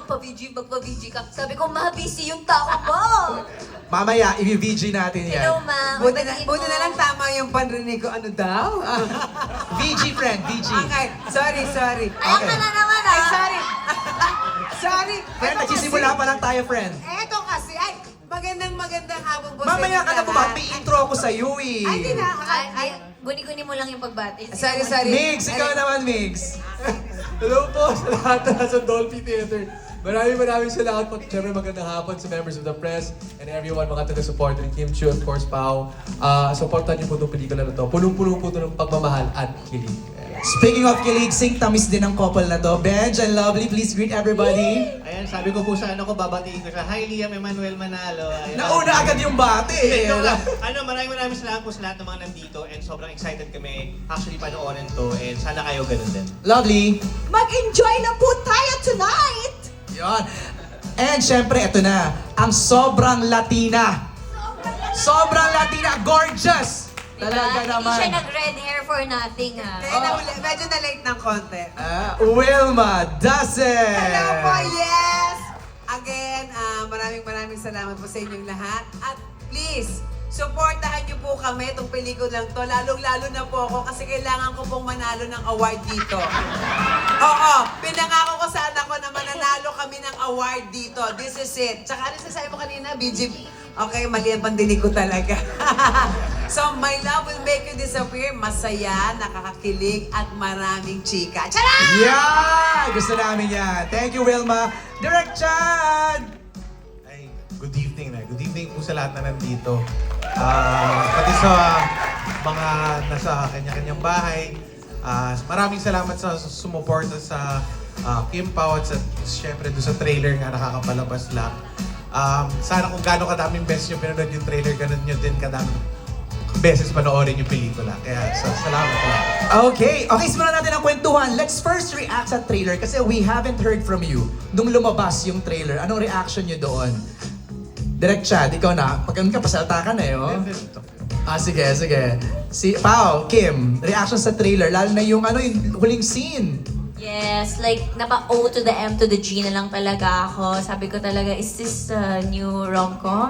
magpa-VG ka. Sabi ko, ma, busy yung tao mo. Mamaya, i-VG natin yan. Hello, ma. Buti na lang tama yung panrinig ko. Ano daw? VG, friend, VG. Okay, sorry. Ayan ka na naman, Ay, ah. sorry. Sorry. Friend, nagsisimula pa lang tayo, friend. Eto kasi, magandang hapon po Mamaya ka na lahat. bumati, intro ako sa iyo eh. Ay, di na. Ay, guni-guni mo lang yung pagbati. Sorry. Migs, ikaw naman, Migs. Hello po sa lahat na nasa Dolphy Theater. Maraming salamat po. Siyempre magandang hapon sa members of the press and everyone, mga taga-support ni Kim Chiu, of course, Pao. Supportan niyo po itong pelikula na to. Punong-puno po ito ng pagmamahal at kilig. Speaking of kilig, sing tamis din ang couple na to. Benj and Lovely, please greet everybody. Ayan, sabi ko po sa ano ko, babatiin ko siya. Hi, Liam Emmanuel Manalo. Ayan. Nauna agad yung bate eh. Joke lang. Maraming salamat po sa lahat ng mga nandito and sobrang excited kami actually panoorin to and sana kayo ganun din. Lovely. Mag-enjoy na po tayo tonight! Yun. And syempre, ito na. Ang sobrang Latina. Sobrang Latina. Gorgeous. Talaga naman. Hindi siya nag-red hair for nothing, ha. Medyo na-late ng konti. Wilma Dassen. Hello po, yes! Again, maraming salamat po sa inyong lahat. At please, supportahan niyo po kami itong pelikulang to. Lalong-lalo na po ako kasi kailangan ko pong manalo ng award dito. Oo, pinangako ko sa anak ko na mananalo kami ng award dito. This is it. Tsaka ano sasabi mo kanina, BG? Okay, mali ang pandinig ko talaga. So, My Love Will Make You Disappear, masaya, nakakakilig, at maraming chika. Charot! Yeah! Gusto namin yan. Thank you, Wilma. Direct Chad! Ay, good evening na. Good evening po sa lahat na nandito. Pati sa mga nasa kanya-kanyang bahay. Maraming salamat sa sumuporta sa Kim Pao at syempre doon sa trailer nga nakakapalabas lang. Sana kung gaano kadaming beses yung pinanood yung trailer, ganun nyo din kadaming beses panoorin yung pelikula. Kaya salamat po. Okay, simulan natin ang kwentuhan. Let's first react sa trailer kasi we haven't heard from you nung lumabas yung trailer. Anong reaction nyo doon? Direct Chad, ikaw na. Pag ka, pasalta ka na eh, oh. Sige. Si Pao, Kim, reaction sa trailer, lalo na yung yung huling scene. Yes, like, napa-O to the M to the G na lang talaga ako. Sabi ko talaga, is this a new rom-com?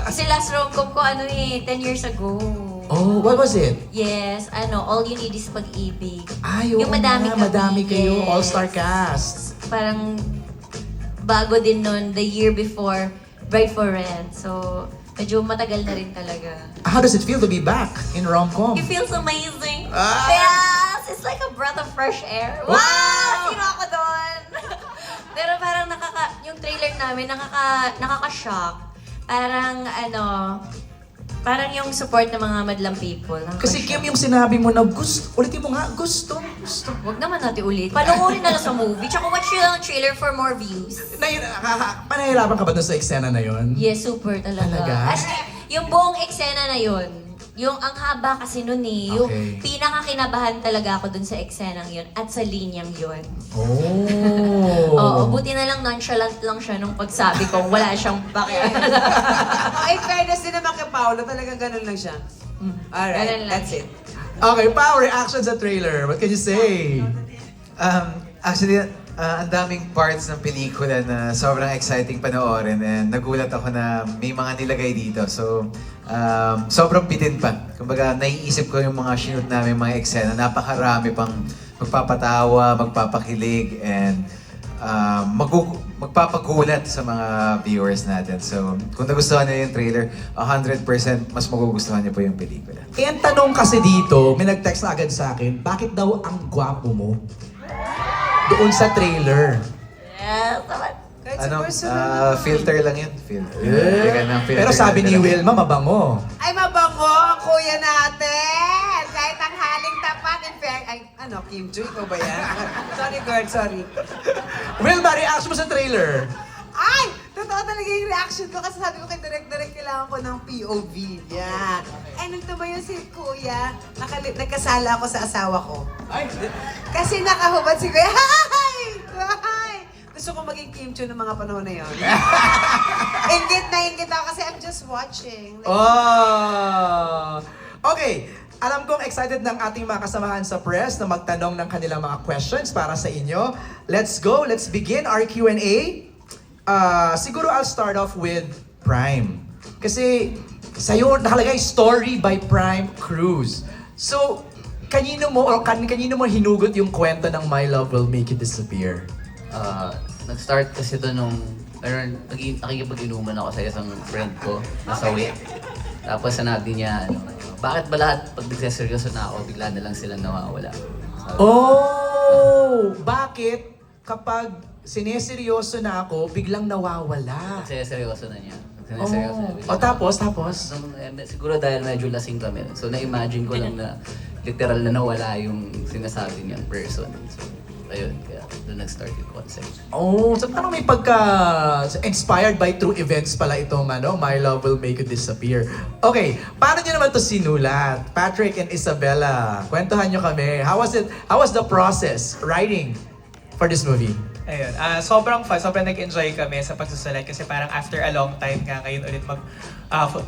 Kasi last rom-com ko, 10 years ago. Oh, what was it? Yes, All You Need Is Pag-ibig. Ay, oo Yung madami nga, kami, madami kayo, yes. all-star cast. Parang bago din nun, the year before, Bride for Rent. So, medyo matagal na rin talaga. How does it feel to be back in rom-com? It feels amazing. Ah! Yes! It's like a breath of fresh air. Wow! Wow! Sino ako doon? Pero parang yung trailer namin, nakaka-shock. Parang parang yung support ng mga madlang people. Kasi Kim, yung sinabi mo na ulitin mo nga, gusto. Huwag naman natin ulit. Panoorin na lang sa movie. Tsaka watch nyo lang ang trailer for more views. Panahirapan ka ba dun sa eksena na yun? Yes, super talaga. Talaga? As yung buong eksena na yun, yung ang haba kasi nun eh, yung Okay. pinakakinabahan talaga ako dun sa eksenang yun at sa linyang yun. Oh. Oo, buti na lang nonchalant lang siya nung pagsabi ko, wala siyang pakialam. Ay, fairness din naman kay Paolo, talagang ganun lang siya. Alright, Ganun lang. that's it. Okay, Pao, reaction sa trailer. What can you say? Actually, ang daming parts ng pelikula na sobrang exciting panoorin and nagulat ako na may mga nilagay dito. So, sobrang bitin pa. Kumbaga, naiisip ko yung mga shoot namin, mga eksena. Napakarami pang magpapatawa, magpapakilig, and magpapagulat sa mga viewers natin. So, kung nagustuhan niyo yung trailer, 100% mas magugustuhan niyo po yung pelikula. Eh, ang tanong kasi dito, may nag-text na agad sa akin, bakit daw ang gwapo mo? Doon sa trailer. Yes, naman. Kahit Ano, sa personal filter lang yun. Filter. Lagyan ng filter Pero sabi ni lang. Wilma, mabango. Ay, mabango ang kuya natin! Kahit ang haling tapat, in fact, Kim Chu, ikaw ba yan? Sorry, girl, sorry. Wilma, reaction mo sa trailer. Ay! Totoo talaga yung reaction ko kasi sabi ko kay Direk, kailangan ko ng POV. Yeah. Eh, nung tumayo si Kuya, nagkasala ako sa asawa ko. Ay, Kasi nakahubad si Kuya. Hi! Hi! Gusto ko maging Kim Chu ng mga panahon na yun. Ingit na ingit ako kasi I'm just watching. Like, oh. Okay, Alam kong excited ng ating mga kasamahan sa press na magtanong ng kanilang mga questions para sa inyo. Let's go. Let's begin our Q&A. Siguro I'll start off with Prime. Kasi sa'yo nakalagay story by Prime Cruz. So, kanino mo hinugot yung kwento ng My Love Will Make You Disappear? Nag-start kasi to nung nakikipag-inuman ako sa isang friend ko na sawi. Tapos sinabi niya, bakit ba lahat pag nagseseryoso na ako, bigla na lang sila nawawala? Oh! Bakit kapag sineseryoso na ako, biglang nawawala? Nagseseryoso na niya. Nagseseryoso na. O tapos? Siguro dahil medyo lasing kami. So na-imagine ko lang na literal na nawala yung sinasabi niyang person. So ayun, kaya doon nag-start yung concept. Oh, so parang may inspired by true events pala itong My Love Will Make You Disappear. Okay, paano niyo naman to sinulat? Patrick and Isabella, kwentuhan niyo kami. How was the process writing for this movie? Ayun, sobrang fun, sobrang nag-enjoy kami sa pagsusulat kasi parang after a long time nga ngayon ulit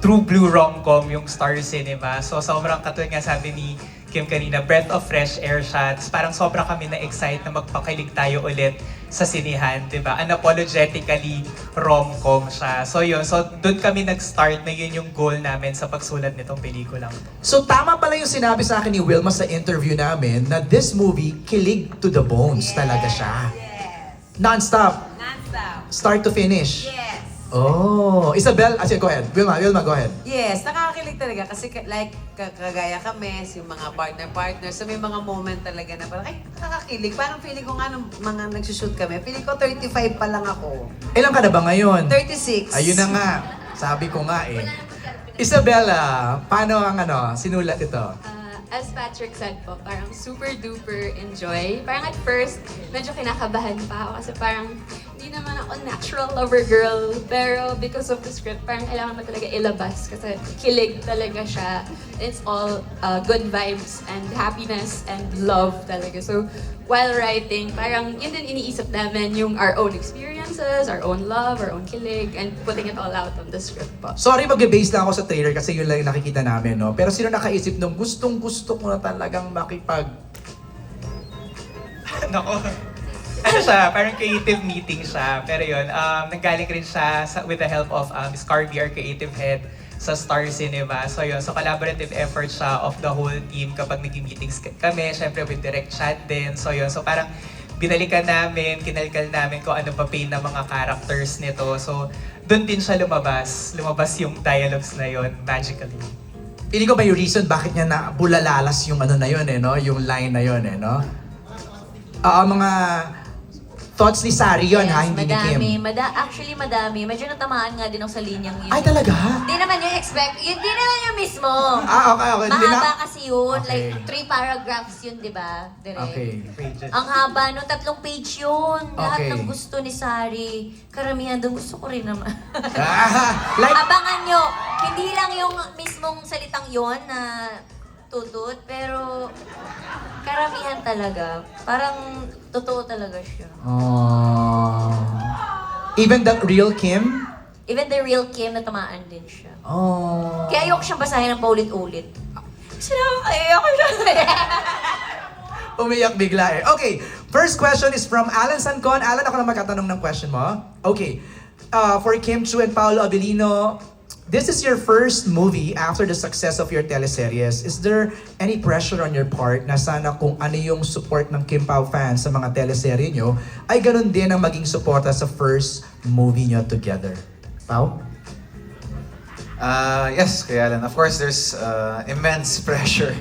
true blue rom-com yung Star Cinema. So sobrang katulad nga sabi ni Kim kanina, breath of fresh air siya. Tapos parang sobrang kami na-excite na magpakilig tayo ulit sa sinihan, di ba? Unapologetically rom-com siya. So yun, so doon kami nag-start na yun yung goal namin sa pagsulat nitong pelikulang. So tama pala yung sinabi sa akin ni Wilma sa interview namin na this movie, kilig to the bones talaga siya. Non-stop. Non-stop. Start to finish. Yes. Oh, Isabel, go ahead. Wilma, go ahead. Yes, nakakakilig talaga kasi like kagaya kami, yung mga partner, so may mga moment talaga na parang, ay, nakakakilig. Parang feeling ko nga nung mga nagsushoot kami, feeling ko 35 pa lang ako. Ilan ka na ba ngayon? 36. Ayun na nga. Sabi ko nga eh. Isabella, paano ang sinulat ito? As Patrick said po, parang super duper enjoy. Parang at first, medyo kinakabahan pa ako kasi parang hindi naman ako natural lover girl. Pero because of the script, parang kailangan mo talaga ilabas kasi kilig talaga siya. It's all good vibes and happiness and love talaga. So while writing, parang yun din iniisip namin yung our own experiences, our own love, our own kilig, and putting it all out on the script po. Sorry, mag-base lang ako sa trailer kasi yun lang yung nakikita namin, no? Pero sino nakaisip nung gustong-gusto ko na talagang Nako. Ano siya, parang creative meeting siya. Pero yun, nanggaling rin siya with the help of Miss Carby, our creative head sa Star Cinema. So yun, so collaborative effort siya of the whole team kapag nag-meetings kami. Siyempre with Direct Chat din. So yun, so parang binalikan namin, kinalkal namin kung ano pa pain ng mga characters nito. So doon din siya lumabas. Lumabas yung dialogues na yun magically. Pili ko ba yung reason bakit niya na bulalalas yung na yun no? Yung line na yun no? Mga thoughts ni Sari yun hindi ni Kim. Actually, madami. Medyo natamaan nga din ako sa linyang yun. Ay, talaga? Hindi naman yung hindi naman yung mismo. Okay. Mahaba kasi yun. Okay. Like, 3 paragraphs yun, di ba? Direct. Okay. Ang haba, 3 page yun. Lahat Okay. ng gusto ni Sari. Karamihan doon gusto ko rin naman. Like, Abangan nyo, hindi lang yung mismong salitang yon na tutut, pero karamihan talaga. Parang totoo talaga siya. even the real Kim? Even the real Kim, natamaan din siya. Oh. Kaya ayoko siyang basahin ng paulit-ulit. Kasi nakakaiyak siya. Umiyak bigla eh. Okay, first question is from Alan Sancon. Alan, ako na magkatanong ng question mo. Okay, for Kim Chiu and Paolo Avellino, this is your first movie after the success of your teleseries. Is there any pressure on your part na sana kung ano yung support ng Kim Pao fans sa mga teleserye nyo, ay ganun din ang maging suporta sa first movie nyo together? Pao? Yes, kaya lang. Of course, there's immense pressure.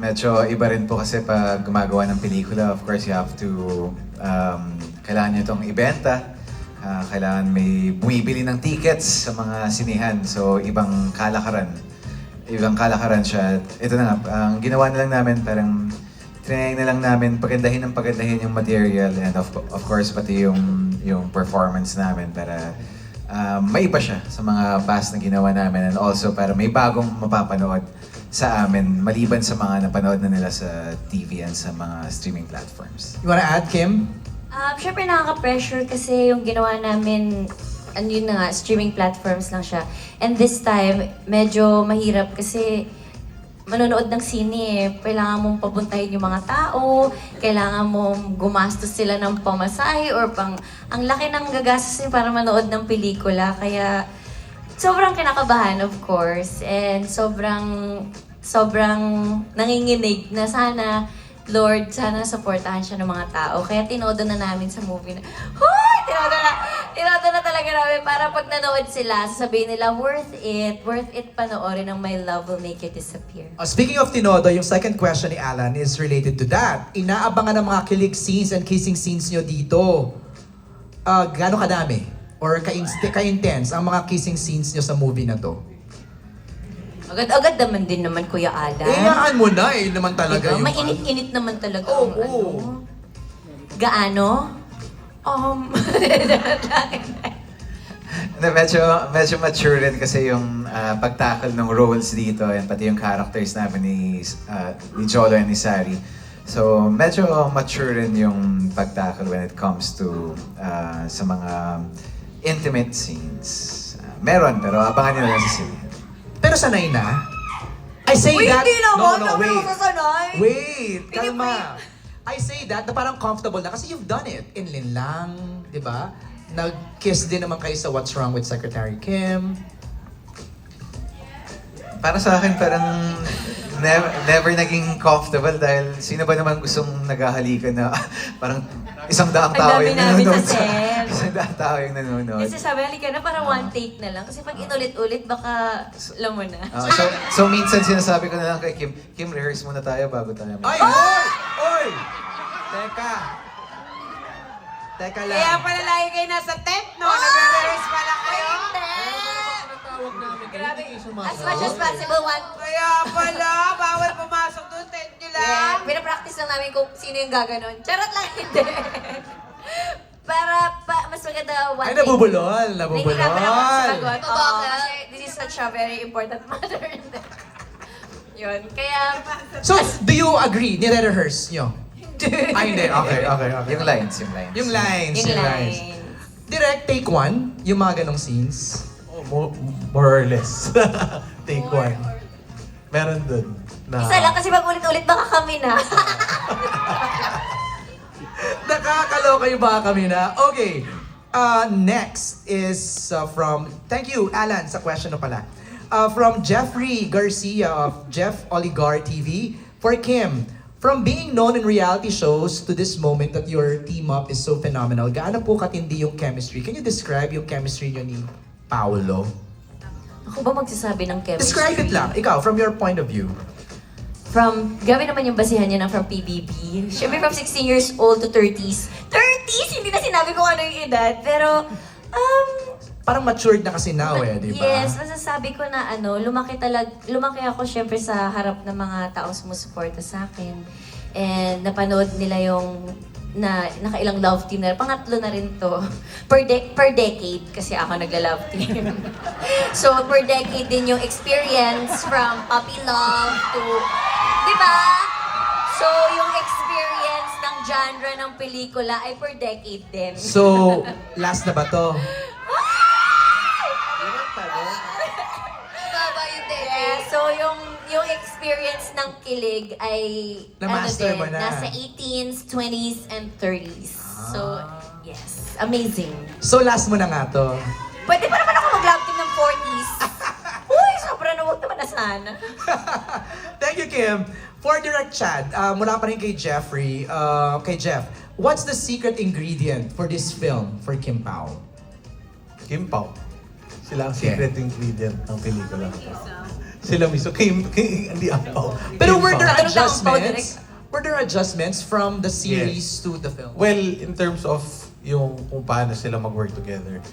Medyo iba rin po kasi pag gumagawa ng pelikula, of course, you have to, kailangan nyo itong ibenta. Kailangan may bumibili ng tickets sa mga sinihan. So, ibang kalakaran. Ibang kalakaran siya. Ito na nga, ang ginawa na lang namin, parang trinay na lang namin pagandahin yung material and of course, pati yung performance namin para maiba siya sa mga past na ginawa namin and also para may bagong mapapanood sa amin maliban sa mga napanood na nila sa TV and sa mga streaming platforms. You wanna add, Kim? Siyempre nakaka-pressure kasi yung ginawa namin, yun na nga, streaming platforms lang siya. And this time, medyo mahirap kasi manonood ng sine eh. Kailangan mong papuntahin yung mga tao, kailangan mong gumastos sila ng pamasahe or ang laki ng gagastos para manood ng pelikula. Kaya sobrang kinakabahan, of course, and sobrang nanginginig na sana, Lord, sana supportahan siya ng mga tao. Kaya tinodo na namin sa movie na, Hoy! Tinodo na talaga namin para pag nanood sila, sasabihin nila, worth it panoorin ng My Love Will Make You Disappear. Speaking of Tinodo, yung second question ni Alan is related to that. Inaabangan ng mga kilig scenes and kissing scenes nyo dito. Gaano kadami? Or ka-intense ang mga kissing scenes nyo sa movie na to? Agad-agad naman din naman, Kuya Alan. Iyaan mo na naman talaga Diba? yung... Mainit-init naman talaga Oo. ang ano. Gaano? Medyo mature rin kasi yung pagtackle ng roles dito and pati yung characters namin ni Jolo and ni Sari. So, medyo mature rin yung pagtackle when it comes to sa mga intimate scenes. Meron, pero abangan nyo na lang sa sine. Pero sanay na? I say Uy, that... hindi naman. No, Wait. wait. Sasanay. Wait, Hindi kalma. I say that na parang comfortable na kasi you've done it. In Linlang, di ba? Nag-kiss din naman kayo sa What's Wrong with Secretary Kim. Para sa akin, parang never naging comfortable dahil sino ba naman gustong naghahalikan na parang 100 tao Ang dami yung namin nanonood. sa set. 100 tao yung nanonood. Kasi sabi, halika na para one take na lang. Kasi pag inulit-ulit, baka alam mo na. So minsan sinasabi ko na lang kay Kim, rehearse muna tayo bago tayo. Ay! Oy! Oy! Teka lang. Kaya pala lagi kayo nasa tent, no? Nagre-rehearse pala kayo. Grabe. As much as possible, one. Kaya pala, bawal pumasok doon, tent nyo lang. Yeah, pinapractice lang namin kung sino yung gaganon. Charot lang, hindi. Para mas maganda one Ay, take. nabubulol. Nahihirapan ako sa sagot. Kasi this is such a very important matter. Yun. Kaya, So, do you agree? Nire-rehearse nyo? Ay, hindi. Okay. Yung lines. Yung lines. yung lines. Direct take one, yung mga ganong scenes. More or less. Take one. Meron dun. Na, Isa lang kasi pag ulit-ulit baka kami na. Nakakaloka yung baka kami na. Okay. Next is from... Thank you, Alan, sa question na pala. From Jeffrey Garcia of Jeff Oligar TV. For Kim, from being known in reality shows to this moment that your team up is so phenomenal, gaano po katindi yung chemistry? Can you describe yung chemistry nyo ni Paolo? Ako ba magsasabi ng chemistry? Describe it lang. Ikaw, from your point of view. Grabe naman yung basihan niya ng from PBB. Siyempre from 16 years old to 30s. 30s! Hindi na sinabi ko ano yung edad. Pero, Parang matured na kasi now di ba? yes, masasabi ko na lumaki ako syempre sa harap ng mga taong sumusuporta sa akin. And napanood nila yung nakailang love team na. Pangatlo na rin to. Per decade kasi ako nagla-love team. So, per decade din yung experience from puppy love to, di ba? So, yung experience ng genre ng pelikula ay per decade din. So, last na ba to? Yeah, so yung experience ng kilig ay Na-master mo na. nasa 18s, 20s, and 30s. So, yes, amazing. So, last mo na nga to. Pwede pa naman ako mag-love team ng 40s. Uy, sobra na huwag naman na sana. Thank you, Kim. For Direct Chad, mula pa rin kay Jeffrey, kay Jeff, what's the secret ingredient for this film for Kim Pao? Kim Pao. Sila ang secret ingredient ng pelikula. Sila mismo. Hindi ako. Pero Kim were there Pao. adjustments? Were there adjustments from the series to the film? Well, in terms of yung kung paano sila mag-work together,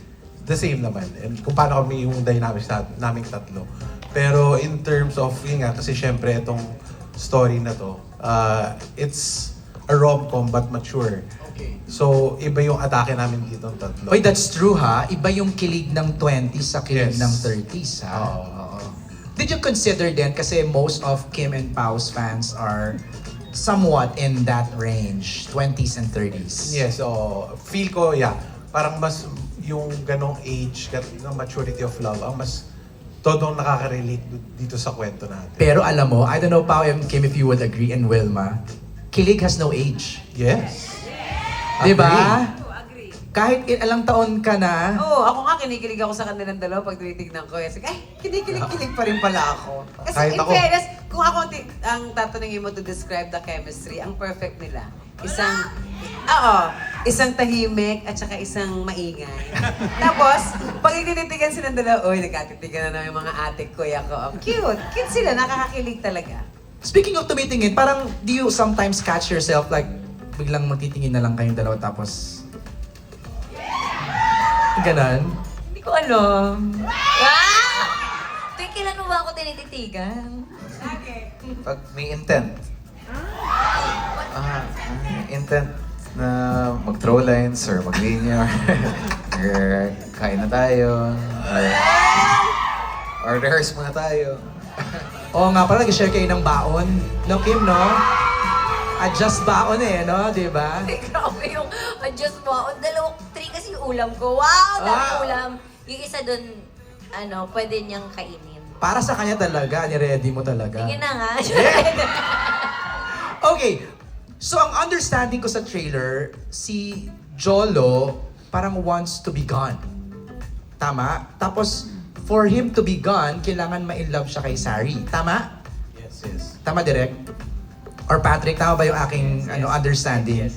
the same naman. And kung paano kami yung dynamics naming tatlo. Pero in terms of, yun nga, kasi syempre itong story na to, it's a rom-com but mature. Okay. So, iba yung atake namin dito ng tatlo. Oy, that's true ha. Iba yung kilig ng 20s sa kilig Yes. ng 30s ha. Oo. Did you consider then, kasi most of Kim and Pao's fans are somewhat in that range, 20s and 30s. Yes, so feel ko, yeah, parang mas yung ganong age, ng maturity of love, ang mas todong nakaka-relate dito sa kwento natin. Pero alam mo, I don't know, Pao and Kim, if you would agree, and Wilma, kilig has no age. Yes. Diba? Agree. Kahit ilang taon ka na, Oo, ako nga kinikilig ako sa kanilang dalawa pag tinitignan ko. Kasi, ay, kinikilig pa rin pala ako. Kasi Kahit in ako. fairness, kung ako ang tatanungin mo to describe the chemistry, ang perfect nila. Isang tahimik at saka isang maingay. Tapos, pag itinitigan silang dalawa, oy, nagkatitigan na naman yung mga ate kuya ko. Oh, cute. Cute sila, nakakakilig talaga. speaking of tumitingin, parang do you sometimes catch yourself like biglang magtitingin na lang kayong dalawa tapos ganon? Hindi ko alam. Ah! Tuwing kailan mo ba ako tinititigan? Pag may intent. Intent na mag-throw lines or mag-linear. Or kain na tayo. Or rehearse muna tayo. Oo nga pala, nag-share kayo ng baon. No, Kim, no? Adjust baon eh, no? Di ba? Ay, grabe yung adjust mo. O, 3 kasi yung ulam ko. Wow! Dami ulam. Yung isa dun, pwede niyang kainin. Para sa kanya talaga, ni-ready mo talaga. Sige na nga. Okay, so ang understanding ko sa trailer, si Jolo parang wants to be gone. Tama? Tapos, for him to be gone, kailangan ma-inlove siya kay Sari. Tama? Yes, yes. Tama, Direk? Or Patrick, tama ba yung aking understanding?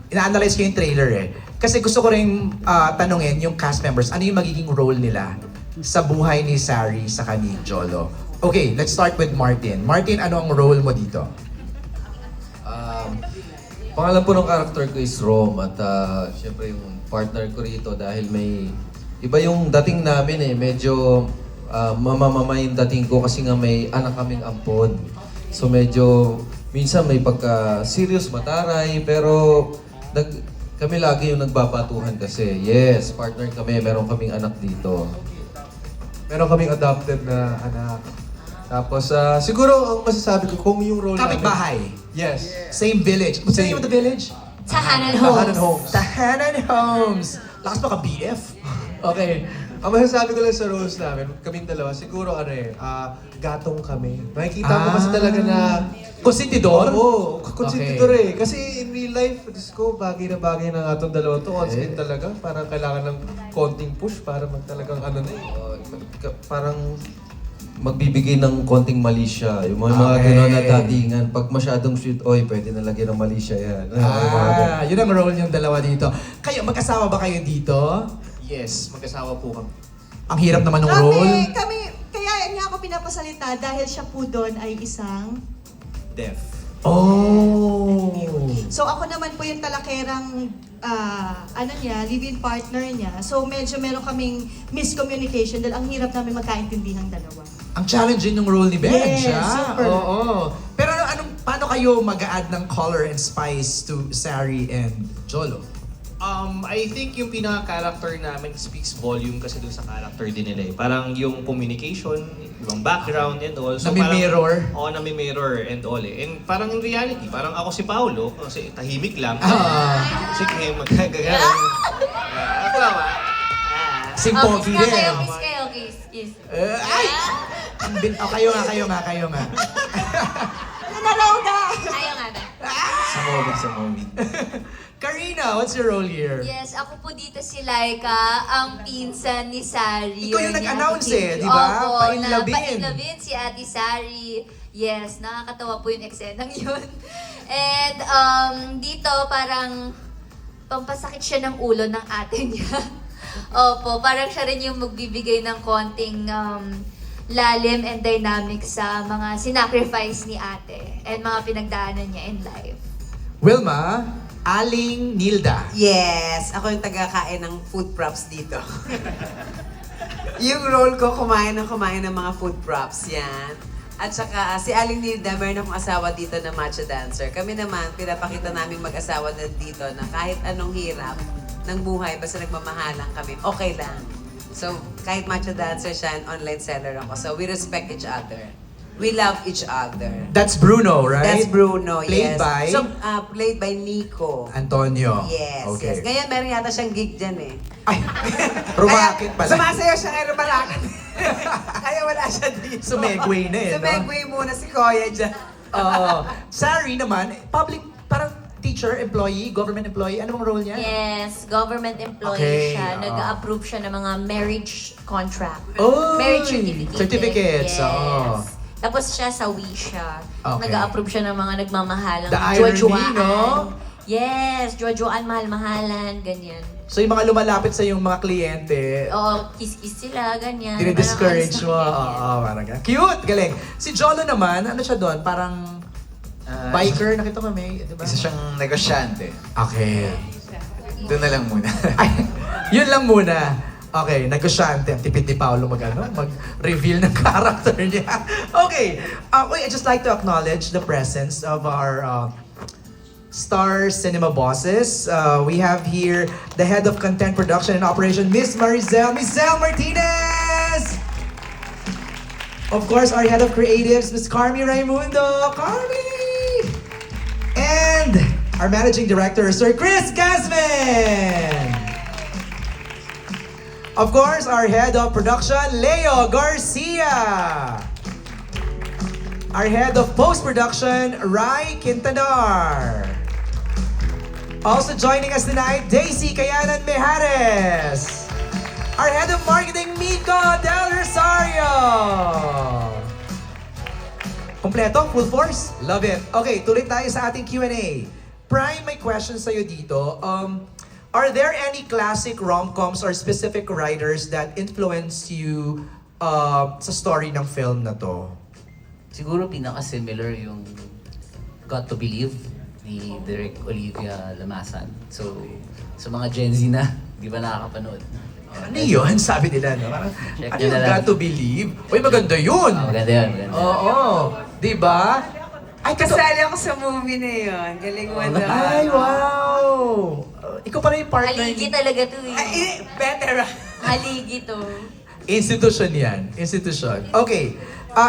Ina-analyze ko yung trailer eh. Kasi gusto ko rin tanungin yung cast members, ano yung magiging role nila sa buhay ni Sari sa ni Jolo? Okay, let's start with Martin. Martin, ano ang role mo dito? Pangalan po ng character ko is Rom at syempre yung partner ko rito dahil may iba yung dating namin eh. Medyo mamamama yung dating ko kasi nga may anak kaming ampon. So medyo minsan may pagka-serious mataray pero kami lagi yung nagbabatuhan kasi yes, partner kami, meron kaming anak dito. Meron kaming adopted na anak. Tapos siguro ang masasabi ko kung yung role Kapitbahay. Yes. Same village. What's the name of the village? Tahanan Homes. Tahanan Homes. Tahanan Homes. Lakas pa ka BF. Okay. Ang masasabi ko lang sa roles namin, kaming dalawa, siguro gatong kami. Makikita mo kasi talaga na... Konsentidor? Oo, konsentidor eh. Kasi in real life, Diyos ko, bagay na itong dalawa to. On-screen talaga. Parang kailangan ng konting push para talagang Parang magbibigay ng konting mali siya. Yung mga gano'n na datingan. Pag masyadong sweet, oy, pwede na lagyan ng mali siya yan. Yun ang role yung dalawa dito. Kayo, magkasama ba kayo dito? Yes, mag-asawa po kami. Ang hirap naman ng role. Kaya niya ako pinapasalita dahil siya po doon ay isang... Deaf. Oh! So ako naman po yung talakerang live-in partner niya. So medyo meron kaming miscommunication dahil ang hirap namin magkaintindihang dalawa. Ang challenging ng role ni Benj, Yes, ah. super. Oo. Pero paano kayo mag-a-add ng color and spice to Sari and Jolo? I think yung pinaka-character namin speaks volume kasi dun sa character din nila eh. Parang yung communication, yung background and all. Nami-mirror? Oo, nami-mirror and all eh. And parang in reality, parang ako si Paolo, kasi tahimik lang. Si Kim, magkagaya. Ako naman. Sing pogi kiss din. kayo, kiss kayo, kiss. Ay! Kayo nga. Nanaraw ka! Ayaw nga na. Sa movie. Karina, what's your role here? Yes, ako po dito si Laika, ang pinsan ni Sari. Ikaw yung or ni nag-announce Ate eh, Kim. di ba? Opo, Painlabin. painlabin si Ate Sari. Yes, nakakatawa po yung eksenang yun. And dito parang pampasakit siya ng ulo ng ate niya. Opo, parang siya rin yung magbibigay ng konting lalim and dynamic sa mga sinacrifice ni ate and mga pinagdaanan niya in life. Wilma, Aling Nilda. Yes, ako yung taga-kain ng food props dito. Yung role ko, kumain ng mga food props, yan. At saka, si Aling Nilda, meron akong asawa dito na macho dancer. Kami naman, pinapakita namin mag-asawa na dito na kahit anong hirap ng buhay, basta nagmamahalan kami, okay lang. So, kahit macho dancer siya, and online seller ako. So, we respect each other. We love each other. That's Bruno, right? That's Bruno, Played yes. by? So, played by Nico. Antonio. Yes, Okay. yes. Ngayon, meron yata siyang gig dyan eh. Ay, rumakit pala. Sumasayaw siya ngayon, rumalakad. Kaya wala siya dito. Sumegway na no? Sumegway muna si Koya dyan. Sari naman, public, parang teacher, employee, government employee. Ano bang role niya? Yes, government employee Okay, siya. Nag-approve siya ng mga marriage contract. Oy! Marriage certificate. Certificates, Yes. oo. Tapos siya sa siya. Okay. Nag-approve siya ng mga nagmamahalang The irony, jojoaan. no? Yes, jojoaan, mahal-mahalan, ganyan. So yung mga lumalapit sa yung mga kliyente, Oo, kiss-kiss sila, ganyan. dinidiscourage mo. Parang alis na Oo, parang ganun. Cute! Galing. Si Jolo naman, ano siya doon? Parang biker, nakita ko may, di ba? Isa siyang negosyante. Okay. Doon na lang muna. Ay, yun lang muna. Okay, negosyante. Ang tipid ni Paolo mag-reveal ng character niya. Okay. Wait, I'd just like to acknowledge the presence of our Star Cinema bosses. We have here the head of content production and operation, Miss Maricel Martinez! Of course, our head of creatives, Miss Carmi Raimundo. Carmi! And our managing director, Sir Chris Gasman! Of course, our head of production, Leo Garcia. Our head of post-production, Rai Quintanar. Also joining us tonight, Daisy Kayanan Mejares. Our head of marketing, Miko Del Rosario. Kompleto? Full force? Love it. Okay, tuloy tayo sa ating Q&A. Prime, may question sa'yo dito. Are there any classic rom-coms or specific writers that influenced you sa story ng film na to? Siguro pinaka-similar yung Got to Believe ni Direk Olivia Lamasan. So, sa mga Gen Z na, di ba nakakapanood? Ano yun? Sabi nila, no? Parang, Check ano nyo yung na lang. Got to Believe? Uy, maganda yun! Maganda yun, maganda. Oo. Di ba? Ay, Kasali ako sa movie na yun. Galing mo doon. Ay, wow! Ikaw pala yung partner. Haligi talaga to eh. Ay, better. Haligi to. Institution yan. Institution. Okay.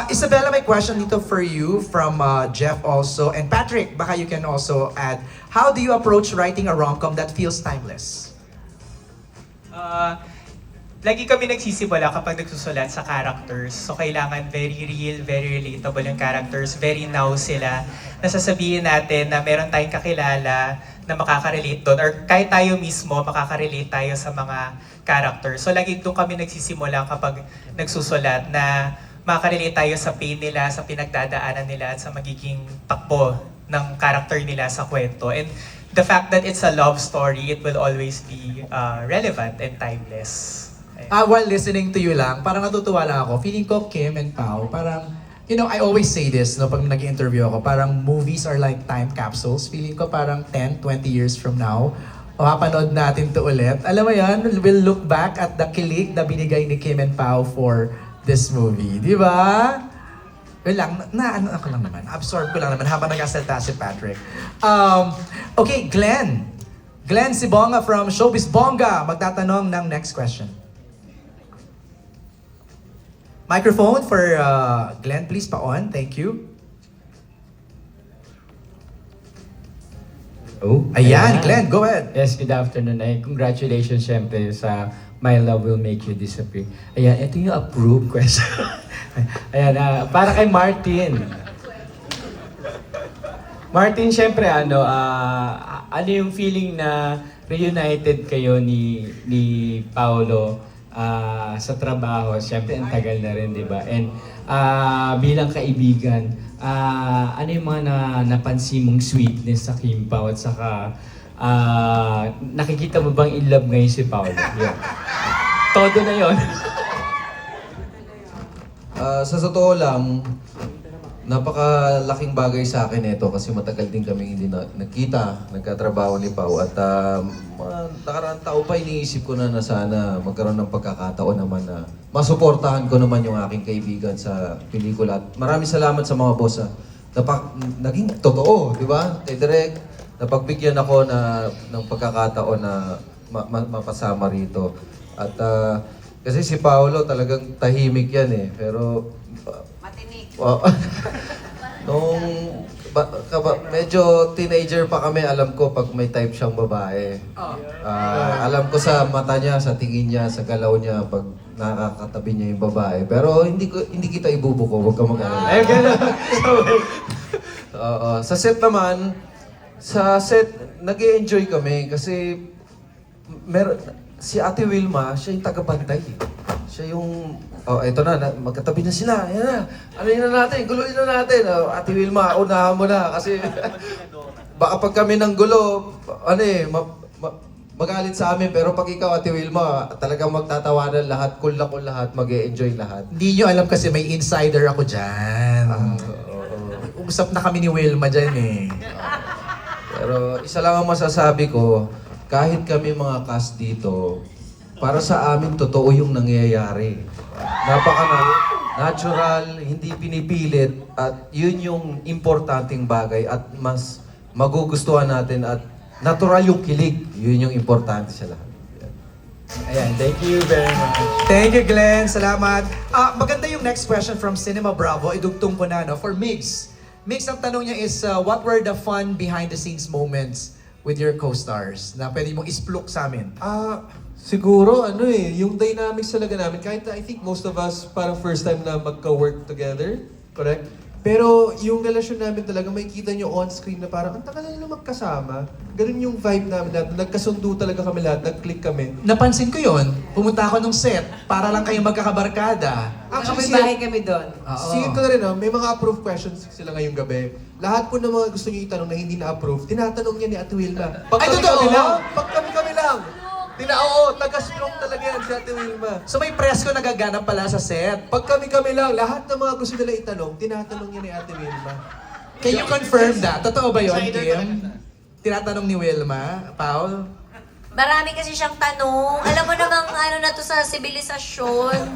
Isabella, may question dito for you from Jeff also. And Patrick, baka you can also add. How do you approach writing a rom-com that feels timeless? Lagi kami nagsisimula kapag nagsusulat sa characters. So kailangan very real, very relatable yung characters. Very now sila. Nasasabihin natin na meron tayong kakilala na makaka-relate doon. Or kahit tayo mismo, makaka-relate tayo sa mga characters. So lagi doon kami nagsisimula kapag nagsusulat na makaka-relate tayo sa pain nila, sa pinagdadaanan nila, at sa magiging takbo ng character nila sa kwento. And the fact that it's a love story, it will always be relevant and timeless. While listening to you lang, parang natutuwa lang ako. Feeling ko Kim and Pao, parang, you know, I always say this, no, pag nag-interview ako, parang movies are like time capsules. Feeling ko parang 10, 20 years from now, mapapanood natin to ulit. Alam mo yan, we'll look back at the kilig na binigay ni Kim and Pao for this movie. Di ba? Well lang, ano ako lang naman. Absorb ko lang naman habang nag-asalta si Patrick. Okay, Glenn. Glenn Sibonga from Showbiz Bonga magtatanong ng next question. Microphone for Glenn, please, pa-on. Thank you. Oh, Ayan, Glenn, go ahead. Yes, good afternoon. Ay, congratulations syempre sa My Love Will Make You Disappear. Ayan, ito yung approved question. Ayan, para kay Martin. Martin, syempre, ano yung feeling na reunited kayo ni Paolo sa trabaho? Syempre, ang tagal na rin, di ba? And bilang kaibigan, ano yung mga napansin mong sweetness sa Kim Pao at saka nakikita mo bang in love ngayon si Paolo? Yeah. Todo na yon. Sa totoo lang, napakalaking bagay sa akin ito kasi matagal din kami hindi nagkita, nagkatrabaho ni Pao at mga nakaraang taon pa iniisip ko na sana magkaroon ng pagkakataon naman na masuportahan ko naman yung aking kaibigan sa pelikula. At maraming salamat sa mga boss naging totoo, di ba? Direct, napagbigyan ako ng pagkakataon na mapasama rito. At kasi si Paolo talagang tahimik yan eh, pero Matinik. medyo teenager pa kami, alam ko pag may type siyang babae. Alam ko sa mata niya, sa tingin niya, sa galaw niya, pag nakakatabi niya yung babae. Pero hindi kita ibubuko, huwag ka mag-alala. Ay, ganun. Oo. Sa set naman, nag-e-enjoy kami kasi si Ate Wilma, siya yung taga-bantay. Siya yung, eto na, magkatabi na sila. Yan na, ano yun na natin, guluhin na natin. Ate Wilma, unahan mo na kasi baka pag kami ng gulo, magalit sa amin. Pero pag ikaw, Ate Wilma, talagang magtatawanan lahat, cool na cool lahat, mag-e-enjoy lahat. Hindi nyo alam kasi may insider ako dyan. Usap na kami ni Wilma dyan eh. Pero isa lang ang masasabi ko, kahit kami mga cast dito, para sa amin totoo yung nangyayari. Napaka-natural, hindi pinipilit, at yun yung importanteng bagay at mas magugustuhan natin at natural yung kilig. Yun yung importante sa lahat. Ayan, thank you very much. Thank you, Glenn. Salamat. Maganda yung next question from Cinema Bravo. Idugtong ko na, no? For Migs. Migs, ang tanong niya is, what were the fun behind-the-scenes moments with your co-stars na pwede mong isplok sa amin? Siguro, yung dynamics talaga namin, kahit I think most of us parang first time na magka-work together, correct? Pero yung relasyon namin talaga, may kita nyo on-screen na parang, ang tagal na magkasama. Ganun yung vibe namin lahat. Nagkasundo talaga kami lahat, nag-click kami. Napansin ko yon. Pumunta ako nung set para lang kayong magkakabarkada. Actually, bahay kami doon. Singit ko na rin, may mga approved questions sila ngayong gabi. Lahat po ng mga gusto nyo itanong na hindi na-approve, tinatanong niya ni Ate Wilma. Pag kami lang. Taga-splong talaga yan si Ate Wilma. So may presko nagaganap pala sa set. Pag kami lang, lahat ng mga gusto nila itanong, tinatanong niya ni Ate Wilma. Can you confirm that? Totoo ba yun, Kim? Tinatanong ni Wilma, Paul? Marami kasi siyang tanong. Alam mo namang ano na to sa sibilisasyon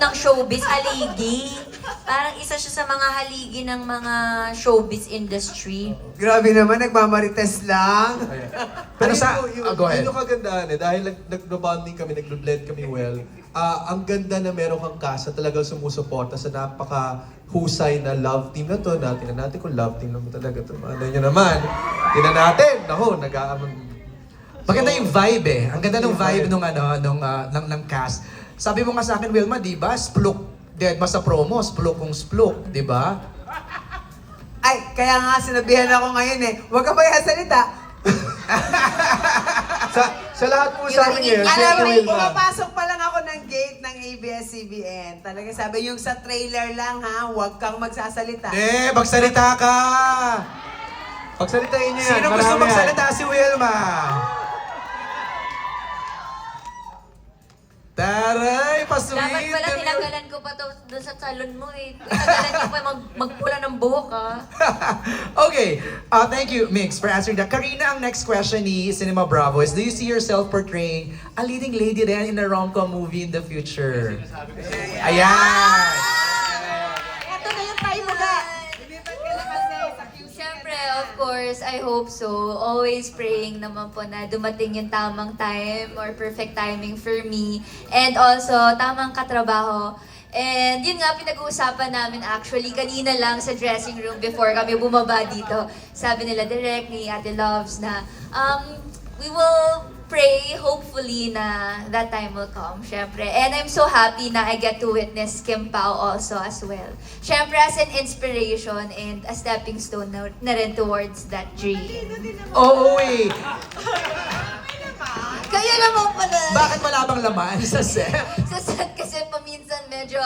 ng showbiz, haligi. Parang isa siya sa mga haligi ng mga showbiz industry. Grabe naman, nagmamarites lang. Pero go ahead. Yun yung kagandahan dahil nag-bonding kami, nag-blend kami well. Ang ganda na meron kang cast na talagang sumusuporta sa napaka-husay na love team na to. Tingnan natin kung love team naman talaga to. Ano nyo naman? Tingnan natin. Maganda yung vibe eh. Ang ganda ng vibe ng cast. Sabi mo nga sa akin, Wilma, di ba? Splok. Dead ba sa promo? Splok kung splok, di ba? Ay, kaya nga sinabihan ako ngayon eh, huwag ka salita. sa lahat po sa amin ngayon, Alam mo, Wilma. pumapasok pa lang ako ng gate ng ABS-CBN. Talaga sabi yung sa trailer lang ha, huwag kang magsasalita. Magsalita ka! Pagsalitain niyo yan. Sino gusto marami magsalita? Si Wilma! Taray, pasweet! Dapat pala tinanggalan ko pa to doon sa salon mo eh. Tinanggalan ko pa magpula ng buhok Okay, thank you, Mix, for answering that. Karina, ang next question ni Cinema Bravo is, do you see yourself portraying a leading lady then in a rom-com movie in the future? Ayan! Ito na yung time mo na. Siyempre, of course, I hope so. Always praying naman po na dumating yung tamang time or perfect timing for me. And also, tamang katrabaho. And yun nga, pinag-uusapan namin actually kanina lang sa dressing room before kami bumaba dito. Sabi nila direct ni Ate Loves na we will pray hopefully na that time will come, syempre. And I'm so happy na I get to witness Kim Pao also as well. Syempre as an inspiration and a stepping stone na rin towards that dream. Oo eh! Kaya naman pala. Bakit wala bang laman sa set? Sa set kasi paminsan medyo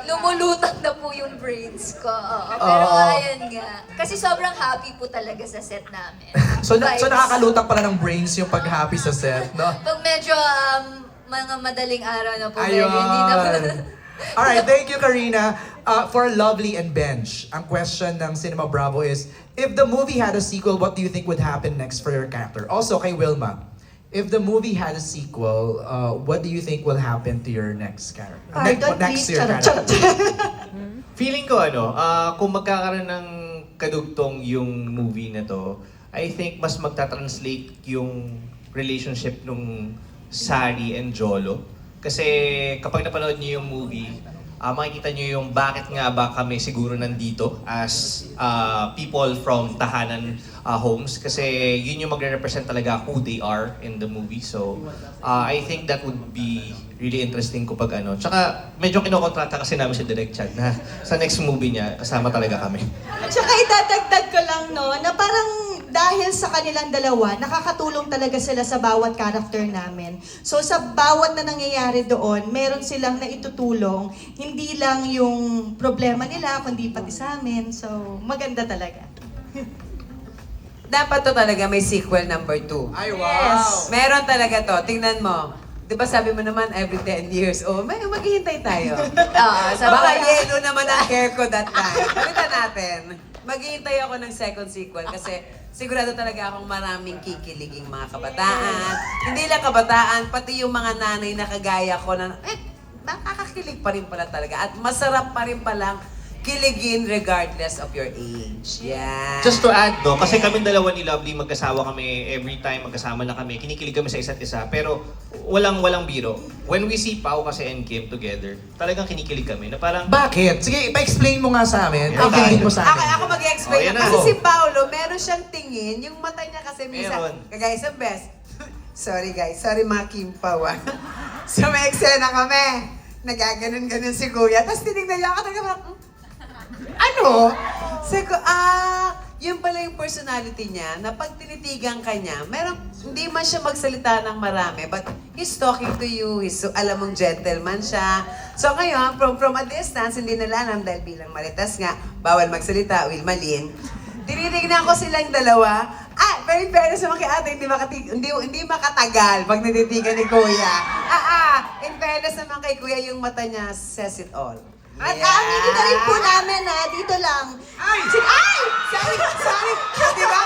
lumulutang na po yung brains ko. Pero ayun nga. Kasi sobrang happy po talaga sa set namin. So nakakalutang pala ng brains yung pag-happy sa set, no? Pag medyo mga madaling araw na po, Ayun. medyo hindi na Alright, thank you, Karina. For Lovely and Bench, ang question ng Cinema Bravo is, if the movie had a sequel, what do you think would happen next for your character? Also, kay Wilma, if the movie had a sequel, what do you think will happen to your next character? Next to your character. Feeling ko kung magkakaroon ng kadugtong yung movie na to, I think mas magta-translate yung relationship nung Sari and Jolo. Kasi kapag napanood niyo yung movie, makikita nyo yung bakit nga ba kami siguro nandito as people from tahanan homes. Kasi yun yung magre-represent talaga who they are in the movie. So, I think that would be really interesting kapag ano. Tsaka, medyo kinokontrata kasi namin si Direk Chad na sa next movie niya, kasama talaga kami. Tsaka idadagdag ko lang, no, na parang dahil sa kanilang dalawa, nakakatulong talaga sila sa bawat character namin. So sa bawat na nangyayari doon, meron silang naitutulong, hindi lang yung problema nila, kundi pati sa amin. So maganda talaga. Dapat to talaga may sequel number 2. Ay, wow! Meron talaga to. Tingnan mo. Di ba sabi mo naman every 10 years, maghihintay tayo. sabi Baka ko- yellow naman ang hair ko that time. Palitan natin. Maghihintay ako ng second sequel kasi sigurado talaga akong maraming kikiliging mga kabataan. Hindi lang kabataan, pati yung mga nanay na kagaya ko na, makakakilig pa rin pala talaga. At masarap pa rin palang kiligin regardless of your age. Yeah. Just to add, no, kasi kami dalawa ni Lovely, magkasawa kami every time, magkasama na kami, kinikilig kami sa isa't isa, pero walang biro. When we see Pao kasi and Kim together, talagang kinikilig kami na parang... Bakit? Sige, pa-explain mo nga sa amin. Okay. Mo sa amin. Ako mag-explain. Oh, yan na. Kasi si Paolo, meron siyang tingin, yung mata niya kasi minsan, Meron. kagaya sa best. Sorry guys, sorry mga Kim Pao ah. So may eksena kami. Nagaganon-ganon si Kuya. Tapos tinignan niya ako talaga, ano? Sabi ko, yun pala yung personality niya, na pag tinitigan ka niya, hindi man siya magsalita ng marami, but he's talking to you, alam mong gentleman siya. So ngayon, from a distance, hindi nila alam dahil bilang maritas nga, bawal magsalita, will malin. Tinitignan ko silang dalawa, very fairness naman kay ate, hindi makatagal pag natitigan ni Kuya. In fairness naman kay Kuya, yung mata niya says it all. At aaminin na rin po namin na dito lang. Ay! Sorry! Di ba?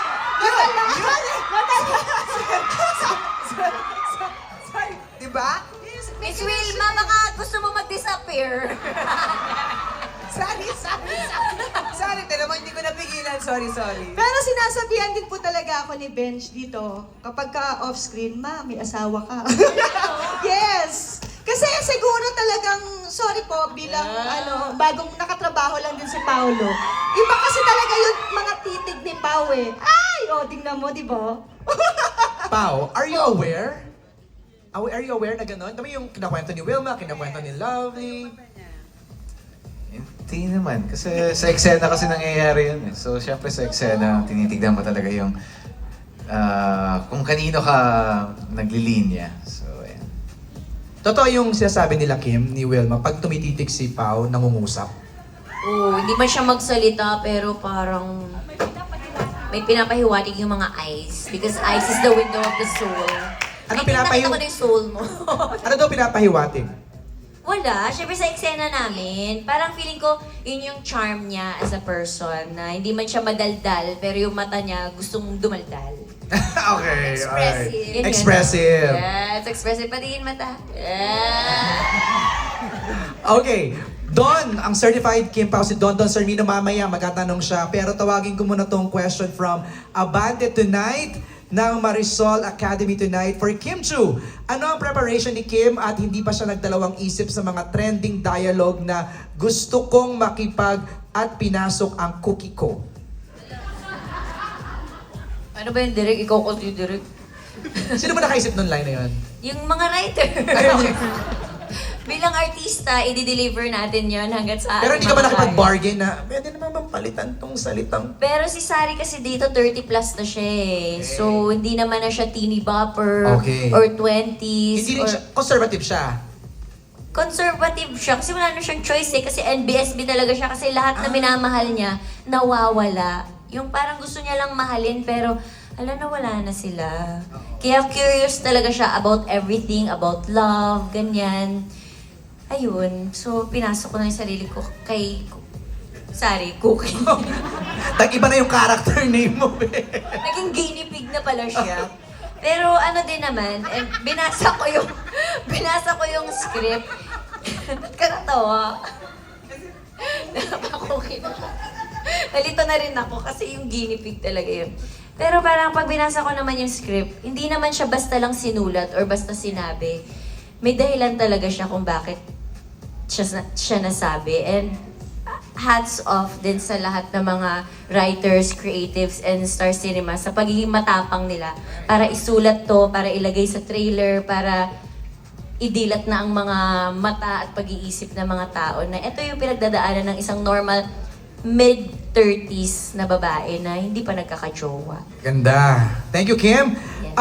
Sorry! Di ba? Miss Wilma, baka gusto mo mag-disappear. Sorry, tala mo, hindi ko napigilan. Sorry. Pero sinasabihan din po talaga ako ni Benj dito, kapag ka off-screen, may asawa ka. Yes! Kasi siguro talagang, sorry po, bilang bagong nakatrabaho lang din si Paolo. Iba kasi talaga yung mga titig ni Pao eh. Tingnan mo, di ba? Pao, are you aware? Are you aware na gano'n? Tama yung kinakwento ni Wilma, kinakwento ni Lovely. Hindi naman. Kasi sa eksena kasi nangyayari yun eh. So, syempre sa eksena, tinitignan mo talaga yung kung kanino ka naglilinya. So, ayan. Totoo yung sinasabi nila Kim, ni Wilma, pag tumititig si Pao, nangungusap. Hindi man siya magsalita, pero parang may pinapahiwatig yung mga eyes. Because eyes is the window of the soul. Ano Nakita ko na yung soul mo. Ano daw pinapahiwatig? Wala. Siyempre sa eksena namin, parang feeling ko, yun yung charm niya as a person. Na hindi man siya madaldal, pero yung mata niya gustong dumaldal. Okay, Expressive. alright. Yun yun. Expressive. Yes, expressive. Patingin mata. Okay. Don, ang certified Kim Pao, si Don Sarmino mamaya, magtatanong siya. Pero tawagin ko muna tong question from Abante Tonight ng Marisol Academy Tonight for Kim Chu. Ano ang preparation ni Kim at hindi pa siya nagdalawang isip sa mga trending dialogue na gusto kong makipag at pinasok ang cookie ko? Ano ba yun, Direk? Ikaw ko si Direk. Sino ba nakaisip ng line na yun? Yung mga writer. Bilang artista, i-deliver natin yon hanggat sa Pero hindi ka mga ba kaya. nakipag-bargain na pwede naman bang palitan tong salitang? Pero si Sari kasi dito 30 plus na siya eh. So, hindi naman na siya teeny bopper Okay. or 20s. Hindi rin or siya, conservative siya. conservative siya kasi wala na siyang choice eh. Kasi NBSB talaga siya kasi lahat na minamahal niya, nawawala. Yung parang gusto niya lang mahalin pero nawala na sila. Kaya curious talaga siya about everything, about love, ganyan. Ayun. So, pinasok ko na yung sarili ko kay Sari, Cookie. Tag-iba na yung character name mo, be. Naging guinea pig na pala siya. Pero ano din naman, binasa ko yung script. Ba't ka natawa? Napakukin ako. Nalito na rin ako kasi yung guinea pig talaga yun. Pero parang pag binasa ko naman yung script, hindi naman siya basta lang sinulat or basta sinabi. May dahilan talaga siya kung bakit siya nasabi. And hats off din sa lahat ng mga writers, creatives, and Star Cinema sa pagiging matapang nila para isulat to, para ilagay sa trailer, para idilat na ang mga mata at pag-iisip ng mga tao na ito yung pinagdadaanan ng isang normal mid-30s na babae na hindi pa nagkakajowa. Ganda. Thank you, Kim. Yes.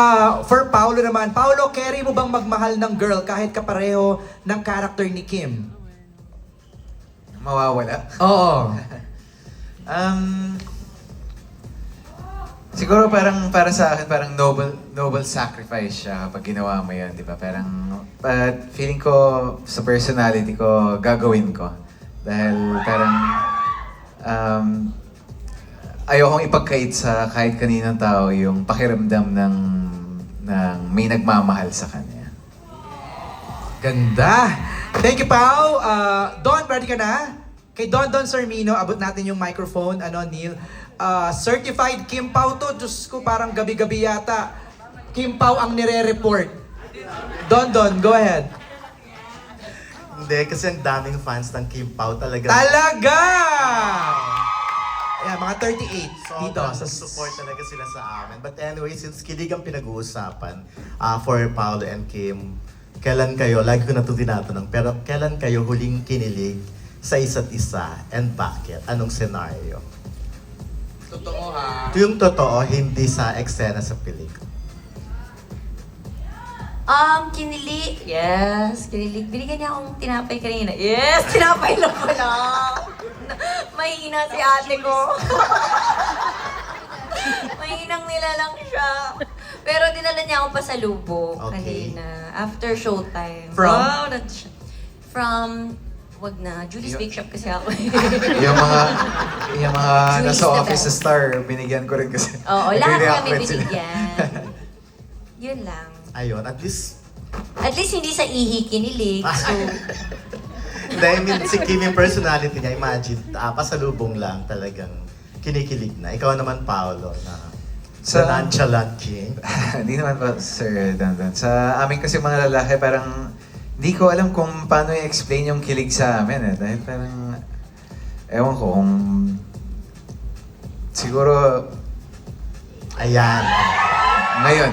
For Paolo naman, Paolo, carry mo bang magmahal ng girl kahit kapareho ng character ni Kim? Mawawala. Oo. Siguro parang para sa akin parang noble sacrifice siya kapag ginawa mo 'yan, 'di ba? Parang feeling ko sa personality ko gagawin ko dahil parang ayokong ipagkait sa kahit kaninong tao yung pakiramdam ng may nagmamahal sa kanya. Ganda. Thank you, Pao. Don, ready ka na? Kay Don Sarmino, abot natin yung microphone. Neil? Certified Kim Pao to. Diyos ko, parang gabi-gabi yata. Kim Pao ang nire-report. Don, go ahead. Hindi, kasi ang daming fans ng Kim Pao talaga. Talaga! Yeah, mga 38 So, dito. Sa support talaga sila sa amin. But anyway, since kilig ang pinag-uusapan for Paolo and Kim, kailan kayo, lagi ko na ito tinatanong, pero kailan kayo huling kinilig sa isa't isa and bakit? Anong senaryo? Totoo ha. Yung totoo, hindi sa eksena sa pelikula. Kinilig. Yes, kinilig. Binigyan niya akong tinapay kanina. Yes, tinapay lang pala. Mahina si ate ko. Mahinang nila lang siya. Pero dinala niya akong pasalubong kanina. After showtime. From? Wow, from, wag na, Julie's Bake Shop kasi ako. yung mga Juice nasa the office sa best. Star, binigyan ko rin kasi. Oo, lahat Nagre-react kami rin sila. binigyan. Yun lang. Ayun, at least, At least hindi sa ihi kinilig. So, hindi, I mean, si Kim yung personality niya, imagine, pasalubong lang talagang kinikilig na. Ikaw naman, Paolo, na sa nonchalant king. Hindi naman po, Sir Dandan. Sa amin kasi mga lalaki, parang hindi ko alam kung paano i-explain yung kilig sa amin eh. Dahil parang, ewan ko kung siguro, ayan. Ngayon.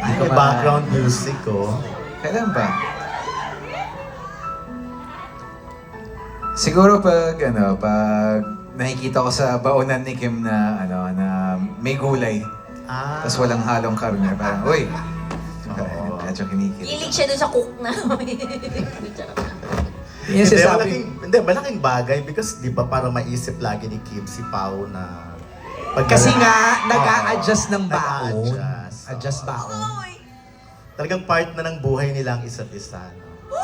May background music, oh. Kailan ba? Siguro pag nakikita ko sa baonan ni Kim na na may gulay. Tapos walang halong karne, parang uy. Medyo kinikilig. kilig siya dun sa cook na. Yes, malaking bagay because di ba para maisip lagi ni Kim si Pao na Kasi nga, nag-a-adjust ng baon. Nag-a-adjust. Adjust baon. Talagang part na ng buhay nila ang isa't isa. No?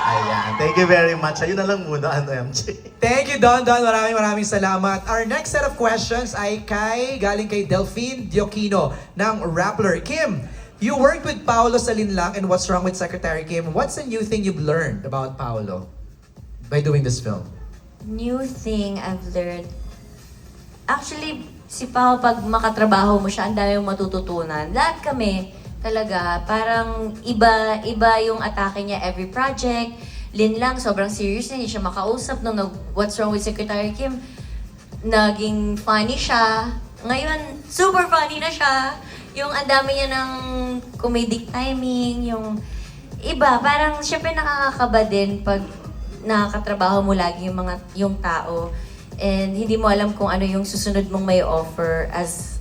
Ayan. Thank you very much. Ayun na lang muna, MJ. Thank you, Don. Maraming salamat. Our next set of questions ay galing kay Delphine Diokino ng Rappler. Kim, you worked with Paolo sa Linlang and What's Wrong with Secretary Kim. What's a new thing you've learned about Paolo by doing this film? New thing I've learned. Actually, si Pao, pag makatrabaho mo siya, ang dami mong matututunan. Lahat kami, talaga, parang iba yung atake niya every project. Lin lang, sobrang serious na, hindi siya makausap. Nung What's Wrong with Secretary Kim, naging funny siya. Ngayon, super funny na siya. Yung ang dami niya ng comedic timing, yung iba, parang syempre nakakakaba din pag nakakatrabaho mo lagi yung tao. And hindi mo alam kung ano yung susunod mong may offer as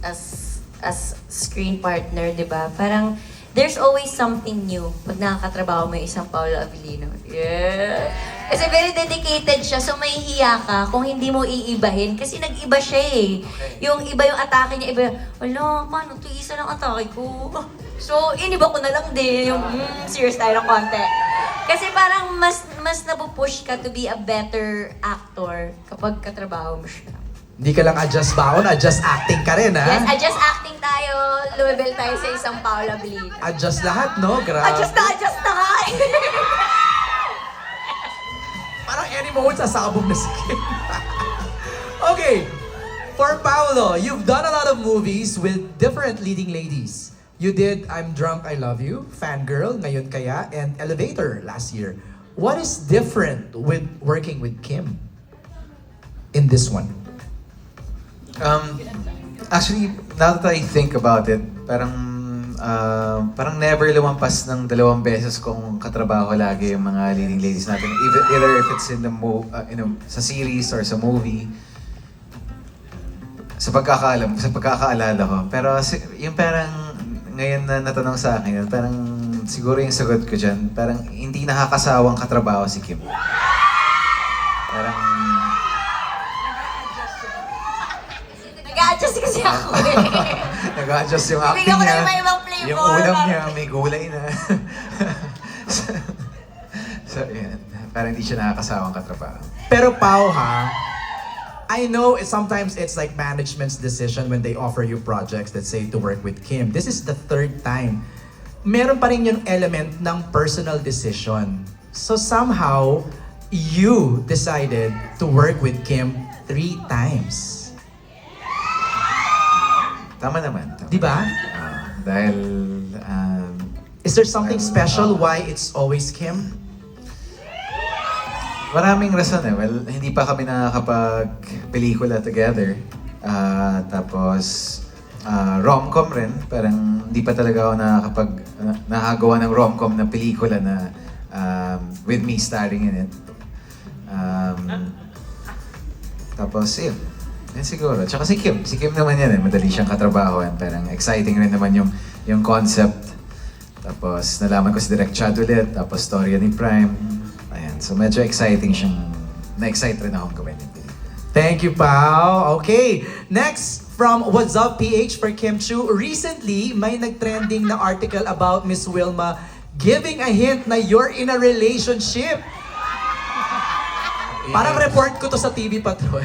screen partner, di ba? Parang there's always something new pag nakakatrabaho mo yung isang Paolo Abilino. Yeah! Kasi very dedicated siya, so mahihiya ka kung hindi mo iibahin. Kasi nag-iba siya eh. Yung iba yung atake niya, iba yung, wala, paano ito isa lang atake ko? So, iniba ko na lang din yung serious tayo ng konti. Kasi parang mas napupush ka to be a better actor kapag katrabaho mo siya. Hindi ka lang adjust baon, adjust acting ka rin, ha? Yes, adjust acting tayo, lumibel tayo sa isang Paolo Abilino. Adjust lahat, no? Grabe. Adjust na nga eh. Parang any moment sasabog na si Kim. Okay, for Paolo, you've done a lot of movies with different leading ladies. You did I'm Drunk, I Love You, Fangirl, Ngayon Kaya, and Elevator last year. What is different with working with Kim in this one? Actually, now that I think about it, parang never lumampas ng 2 beses kong katrabaho lagi yung mga leading ladies natin. Either if it's in the sa series or sa movie. Sa pagkakaalala ko. Pero yung parang ngayon na natanong sa akin, parang siguro yung sagot ko dyan, parang hindi nakakasawang katrabaho si Kim. Parang Nag-a-adjust kasi ako eh. nag-adjust yung acting Bigyan ko niya. na iba-ibang flavor. Yung ulam niya, may gulay na. so, yan. Parang hindi siya nakakasawang katrabaho. Pero Pao ha, I know sometimes it's like management's decision when they offer you projects, let's say to work with Kim. This is the 3rd time. Meron pa rin yung element ng personal decision. So somehow, you decided to work with Kim 3 times. Tama naman. Tama. Di ba? Dahil, Is there something special why it's always Kim? maraming rason eh. Well, hindi pa kami nakakapag-pelikula together. Tapos, rom-com rin. Parang hindi pa talaga ako nakagawa ng rom-com na pelikula na with me starring in it. Tapos, yun. Yan siguro. Tsaka si Kim. Si Kim naman yan eh. Madali siyang katrabahoan. Parang exciting rin naman yung concept. Tapos, nalaman ko si Direk Chad ulit. Tapos, storya ni Prime. Ayan. So, medyo exciting siyang... Na-excite rin akong gawin yung pelikula. Thank you, Pao. Okay, next from What's Up PH for Kim Chu. Recently, may nag-trending na article about Miss Wilma giving a hint na you're in a relationship. Parang report ko to sa TV Patrol.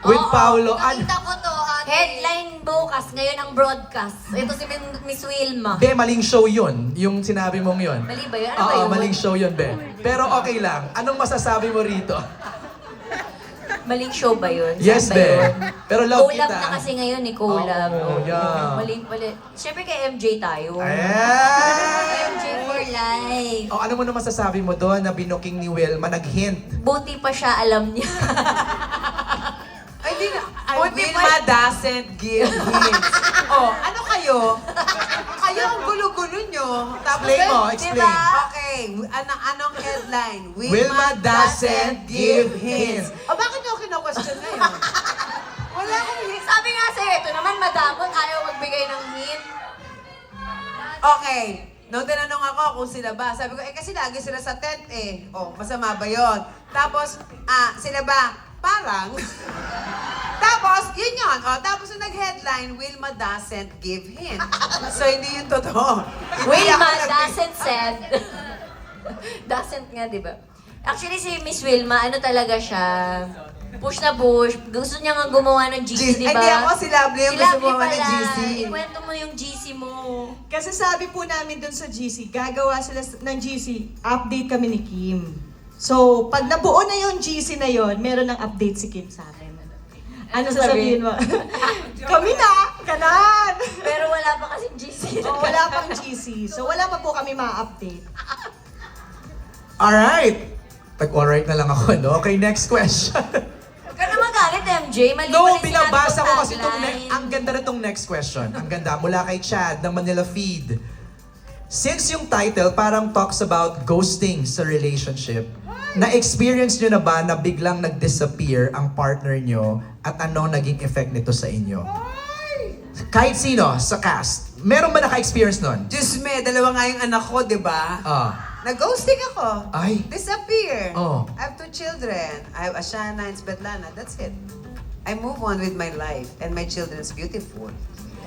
With Paolo. Nakita ko to. Headline bukas, ngayon ang broadcast. Ito si Miss Wilma. Be, maling show yun. Yung sinabi mong yun. Mali ba yun? Ano ba Oo, yun? maling show yun, Be. Pero okay lang. Anong masasabi mo rito? Maling show ba yun? Yes, Saan ba Be. yun? Pero love Collab kita. na kasi ngayon ni collab. Oo, yeah. Maling pala. Siyempre kay MJ tayo. Ayan! MJ for life. O, ano mo na masasabi mo doon na binuking ni Wilma, nag-hint? Buti pa siya alam niya. Ay, di na. Wilma doesn't give hints. Oh, ano kayo? Kayo ang gulo-gulo nyo. Tapos, Explain mo, explain. Okay, anong headline? Wilma doesn't give hints. Oh, bakit nyo kino-question ngayon? Wala akong hint. Sabi nga sa'yo, ito naman madamot, ayaw magbigay ng hint. Okay. Nung tinanong ako kung sila ba, sabi ko, kasi lagi sila sa tent eh. Oh, masama ba yun? Tapos, sila ba? Parang. Tapos, yun yun. Oh, tapos yung nag-headline, Wilma doesn't give hint. So, hindi yun totoo. Wilma doesn't said. Doesn't nga, di ba? Actually, si Miss Wilma, ano talaga siya? Push na push. Gusto niya nga gumawa ng GC, di ba? Hindi ako, si Lovely yung gusto gumawa ng GC. Ikwento mo yung GC mo. Kasi sabi po namin dun sa GC, gagawa sila ng GC, update kami ni Kim. So, pag nabuo na yung GC na yon, meron ng update si Kim sa akin. Ano sasabihin mo? Kami na! Ganon! Pero wala pa kasing GC. Wala pang GC. So, wala pa po kami ma-update. Alright. Tag-alright na lang ako, no? Okay, next question. Huwag ka na magalit, MJ. Mali No, pala binabasa sinabi ko kong kasi tagline. ang ganda na itong next question. Ang ganda, mula kay Chad ng Manila Feed. Since yung title parang talks about ghosting sa relationship, na-experience nyo na ba na biglang nag-disappear ang partner nyo at ano naging effect nito sa inyo? Kahit sino sa cast, meron ba naka-experience nun? Diyos me, dalawa nga yung anak ko, di ba? Nag-ghosting ako. Ay. Disappear. Oh. I have 2 children. I have Ashana and Svetlana. That's it. I move on with my life and my children's beautiful.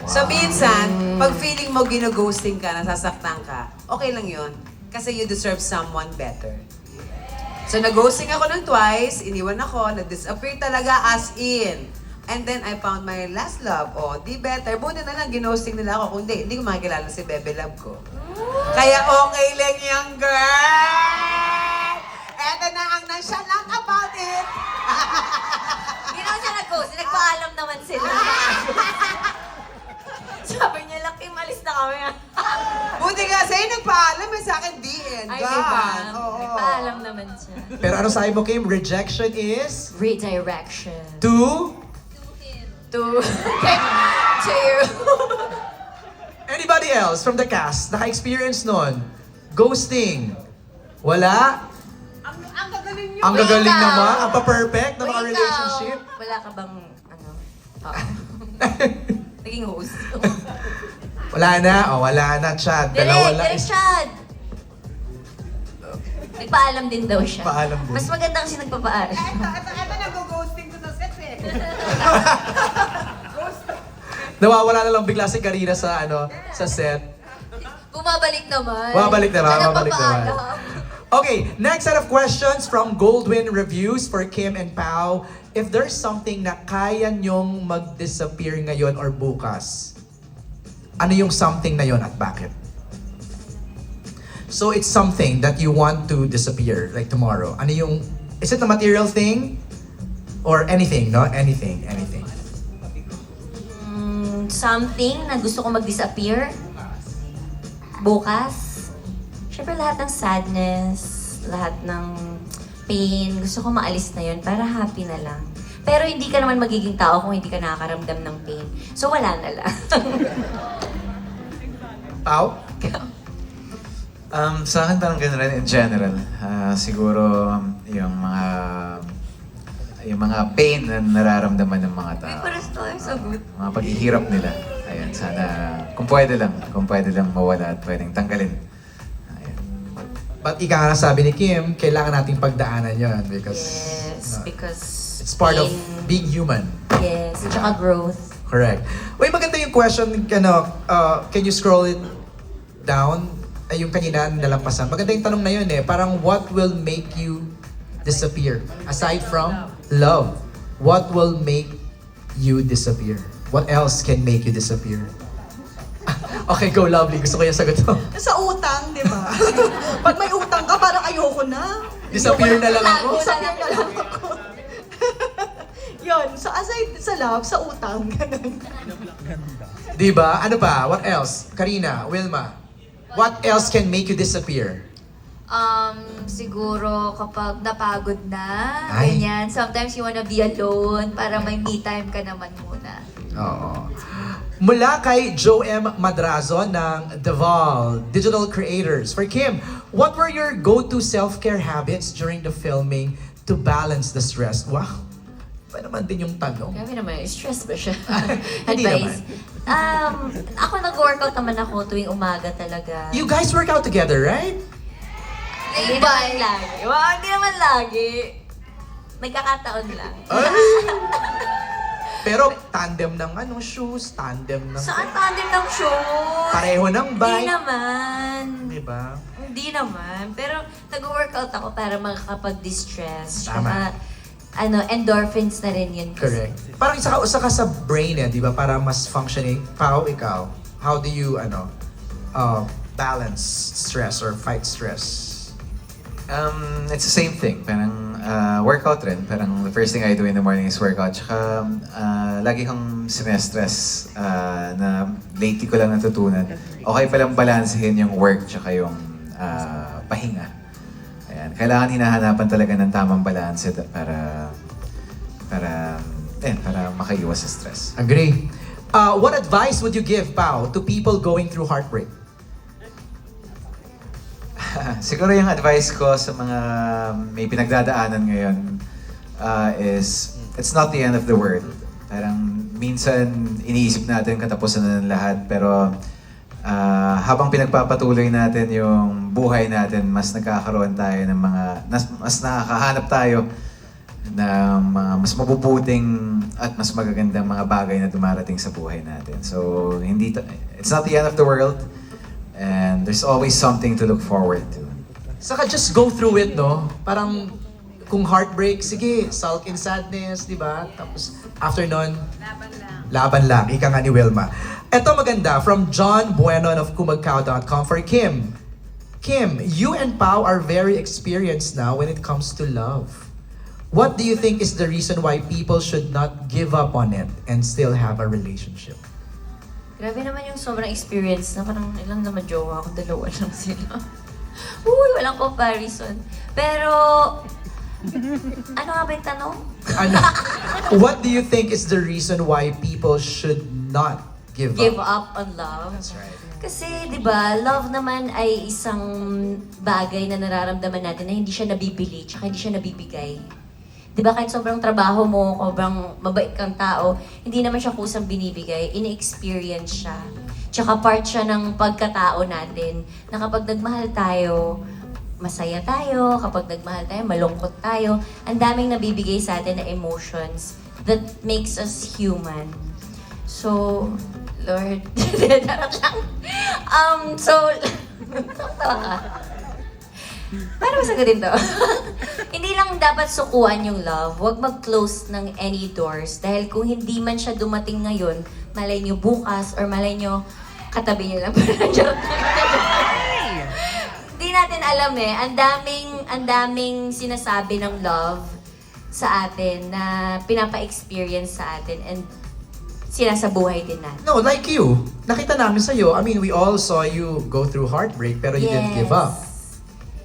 So minsan, pag feeling mo gino-ghosting ka, nasasaktan ka, okay lang yun. Kasi you deserve someone better. So nag-ghosting ako ng twice, iniwan ako, nag-disappear talaga as in. And then I found my last love. Oh, di better. Buti na lang, ginosting nila ako. Kung hindi ko makikilala si Bebe Love ko. Kaya okay lang yung girl! Eto na ang nonchalant about it! Hindi naman siya nag-ghost. Nagpaalam naman sila. Sabi niya lang, Kim, alis yan. Ay, God. diba? Oo. May paalam naman siya. Pero ano sabi mo, Kim? Rejection is Redirection. to... To you. Anybody else from the cast naka-experience nun? Ghosting? Wala? Ang gagaling nyo. Ang gagaling Ikaw. naman, ang pa-perfect na mga Ikaw, relationship. Wala ka bang, ano? Oo. Naging host. Wala na, wala na, Chad. Dalawa lang. Direk, Chad. Nagpaalam din daw siya. Paalam din. Mas maganda kasi nagpapaalam. Ito nag-ghosting ko sa set eh. Nawawala na lang bigla si Karina sa sa set. Bumabalik naman. Bumabalik naman, Siya bumabalik naman. nagpapaalam. Okay, next set of questions from Goldwyn Reviews for Kim and Pao. If there's something na kaya nyong mag-disappear ngayon or bukas, ano yung something na yon at bakit? So it's something that you want to disappear, like tomorrow. Ano yung, is it a material thing? Or anything, no? Anything. Something na gusto ko mag-disappear. Bukas. Siyempre lahat ng sadness, lahat ng pain, gusto ko maalis na yun para happy na lang. Pero hindi ka naman magiging tao kung hindi ka nakakaramdam ng pain. So wala na lang. Pao? Sa akin parang gano'n rin in general. Siguro yung mga pain na nararamdaman ng mga tao. So good. Mga paghihirap nila. Ayan, sana kung pwede lang mawala at pwedeng tanggalin. Ayan. But ika nga sabi ni Kim, kailangan nating pagdaanan yon because Yes, because it's part of pain- being human. Yes, tsaka growth. Correct. Uy, maganda yung question, can you scroll it down? Ay, yung kanina nalampasan. Maganda yung tanong na yun eh. Parang what will make you disappear? Aside from love, what will make you disappear? What else can make you disappear? Okay, go Lovely. Gusto ko yung sagot mo. Sa utang, di ba? Pag may utang ka, parang ayoko na. Disappear na lang ako. Disappear na lang ako. Yun. So aside sa love, sa utang. Ganun. Diba? Ano pa? What else? Karina, Wilma. What else can make you disappear? Siguro kapag napagod na, Ay. ganyan. Sometimes you wanna be alone para may me time ka naman muna. Oo. Mula kay Joe M. Madrazo ng Deval Digital Creators. For Kim, what were your go-to self-care habits during the filming to balance the stress? Wow. Pa naman din yung tanong. Grabe naman, stress ba siya? Hindi Advice. Ako nag-workout naman ako tuwing umaga talaga. You guys work out together, right? Hindi naman lagi. Wow, hindi naman lagi. Nagkakataon lang. Pero tandem ng shoes, tandem ng... Saan tandem ng shoes? Pareho ng Hindi bike. naman. Diba? Hindi naman. Pero nag-workout ako para makakapag-distress. Tama. Tsaka, endorphins na rin yun. Correct. Parang isa ka sa brain di ba? Para mas functioning. Pao, ikaw, how do you, balance stress or fight stress? It's the same thing. Parang workout rin. Parang the first thing I do in the morning is workout. Tsaka lagi kang sinestress na lately ko lang natutunan. Okay palang balansehin yung work tsaka yung pahinga. Ayan. Kailangan hinahanapan talaga ng tamang balance para makaiwas sa stress. Agree. What advice would you give, Pao, to people going through heartbreak? Siguro yung advice ko sa mga may pinagdadaanan ngayon is it's not the end of the world. Parang minsan iniisip natin katapusan na ng lahat pero habang pinagpapatuloy natin yung buhay natin, mas nagkakaroon tayo ng mas nakakahanap tayo ng mga mas mabubuting at mas magagandang mga bagay na dumarating sa buhay natin. So, it's not the end of the world. And there's always something to look forward to. Saka just go through it, no? Parang kung heartbreak, sige, sulk in sadness, di ba? Tapos after nun, laban lang. Ika nga ni Wilma. Ito maganda, from John Bueno of kumagkao.com for Kim. Kim, you and Pao are very experienced now when it comes to love. What do you think is the reason why people should not give up on it and still have a relationship? Grabe naman yung sobrang experience na parang ilang naman jowa ako, dalawa lang sila. Uy, walang comparison. Pero, ano nga ba yung tanong? Ano? What do you think is the reason why people should not give Up on love. That's right. Kasi, di ba, love naman ay isang bagay na nararamdaman natin na hindi siya nabibili, tsaka hindi siya nabibigay. Di ba, kahit sobrang trabaho mo, sobrang mabait kang tao, hindi naman siya kusang binibigay, ini-experience siya. Tsaka part siya ng pagkatao natin, na kapag nagmahal tayo, masaya tayo, kapag nagmahal tayo, malungkot tayo. Ang daming nabibigay sa atin na emotions that makes us human. So, Lord, darap lang. Tawa ka. Paano masagutin to? Hindi lang dapat sukuan yung love. Huwag mag-close ng any doors. Dahil kung hindi man siya dumating ngayon, malay nyo bukas or malay nyo katabi nyo lang. Hindi natin alam eh. Ang daming sinasabi ng love sa atin na pinapa-experience sa atin and sinasabuhay din natin. No, like you. Nakita namin sa'yo. I mean, we all saw you go through heartbreak pero you didn't give up.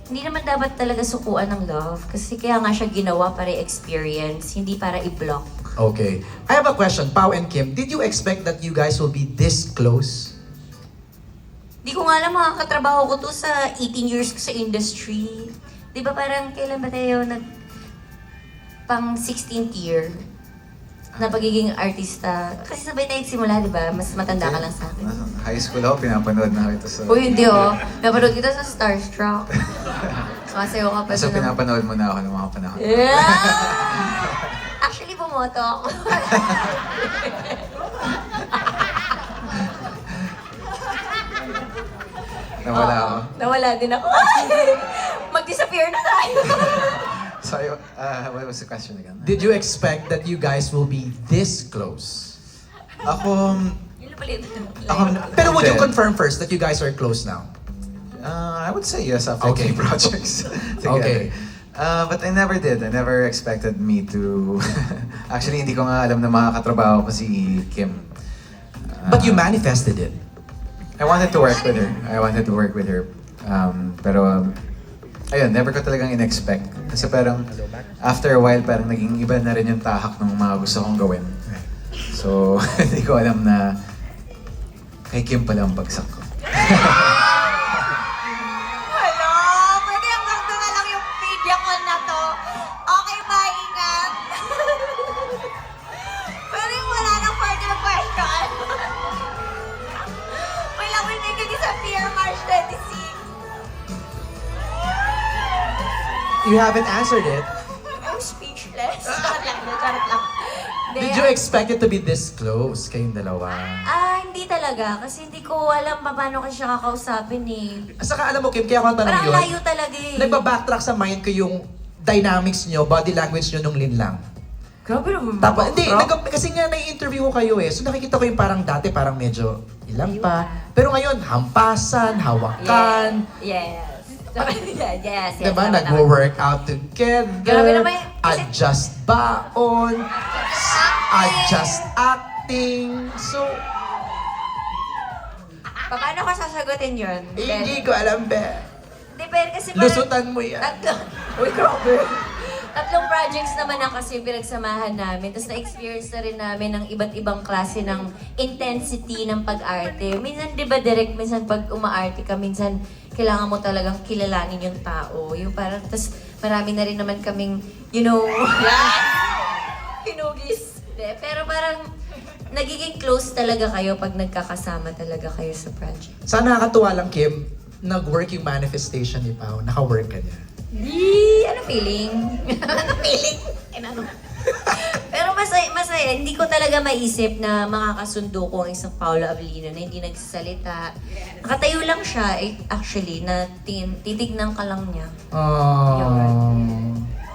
Hindi naman dapat talaga sukuan ng love kasi kaya nga siya ginawa para i-experience, hindi para i-block. Okay. I have a question, Pao and Kim. Did you expect that you guys will be this close? Di ko nga alam, makakatrabaho ko to sa 18 years ko sa industry. Di ba parang kailan ba tayo pang 16th year na pagiging artista? Kasi sabay tayo simula, di ba? Mas matanda ka lang sa akin. High school ako, pinapanood na kita sa... Uy, hindi oh. Napanood kita sa Starstruck. Sumasayo ka pa So, doon. pinapanood mo na ako ng mga panahon. Yeah! Actually, bumoto ako. Nawala ako. Nawala din ako. Mag-disappear na tayo. Sorry, what was the question again? Did you expect that you guys will be this close? Ako, Yun lang palit. Pero would you confirm first that you guys are close now? I would say yes after Okay. okay. projects Okay. together. But I never did. I never expected me to... Actually, hindi ko nga alam na makakatrabaho ko si Kim. But you manifested it. I wanted to work with her. Pero, ayun, never ko talagang in-expect. Kasi parang, after a while, parang naging iba na rin yung tahak ng mga gusto kong gawin. So, hindi ko alam na kay Kim pala ang bagsak ko. Hello! Pwede hanggang doon na lang yung video call na to. Okay ba, ingat? Pero yung wala nang further question. Wala ko hindi ka disappear March 26. You haven't answered it. I'm speechless. Charot lang. Did you expect it to be this close kayong dalawa? Hindi talaga. Kasi hindi ko alam paano ko siya kakausapin eh. Saka alam mo, Kim, kaya ako ang tanong Parang yun. layo talaga eh. Nagba-backtrack sa mind ko yung dynamics nyo, body language nyo nung linlang. Grabe naman. Tapos, hindi, kasi nga nai-interview ko kayo eh. So nakikita ko yung parang dati, parang medyo ilang pa. Pero ngayon, hampasan, hawakan. Yes. Yes. Diba? tama, tama. Nag-work out together. Grabe naman yun. Kasi- Adjust baon. Adjust acting. So, Paano ko sasagutin yun? hindi ko alam, be. Hindi, pero kasi parang... Lusutan mo yan. Uy, grabe. Tatlong projects naman ang kasi pinagsamahan namin. Tapos na-experience na rin namin ng iba't ibang klase ng intensity ng pag-arte. Minsan, di ba, direct, minsan pag umaarte ka, minsan kailangan mo talagang kilalanin yung tao. Yung parang, tapos marami na rin naman kaming, hinugis. Pero parang, nagiging close talaga kayo pag nagkakasama talaga kayo sa project. Sana nakakatuwa lang, Kim, nag-work yung manifestation ni Pao. Naka-work ka niya. Ano feeling? Ano feeling? Pero masaya. Hindi ko talaga maisip na makakasundo ko ang isang Paolo Avellino na hindi nagsasalita. Nakatayo lang siya, actually, na titignan ka lang niya.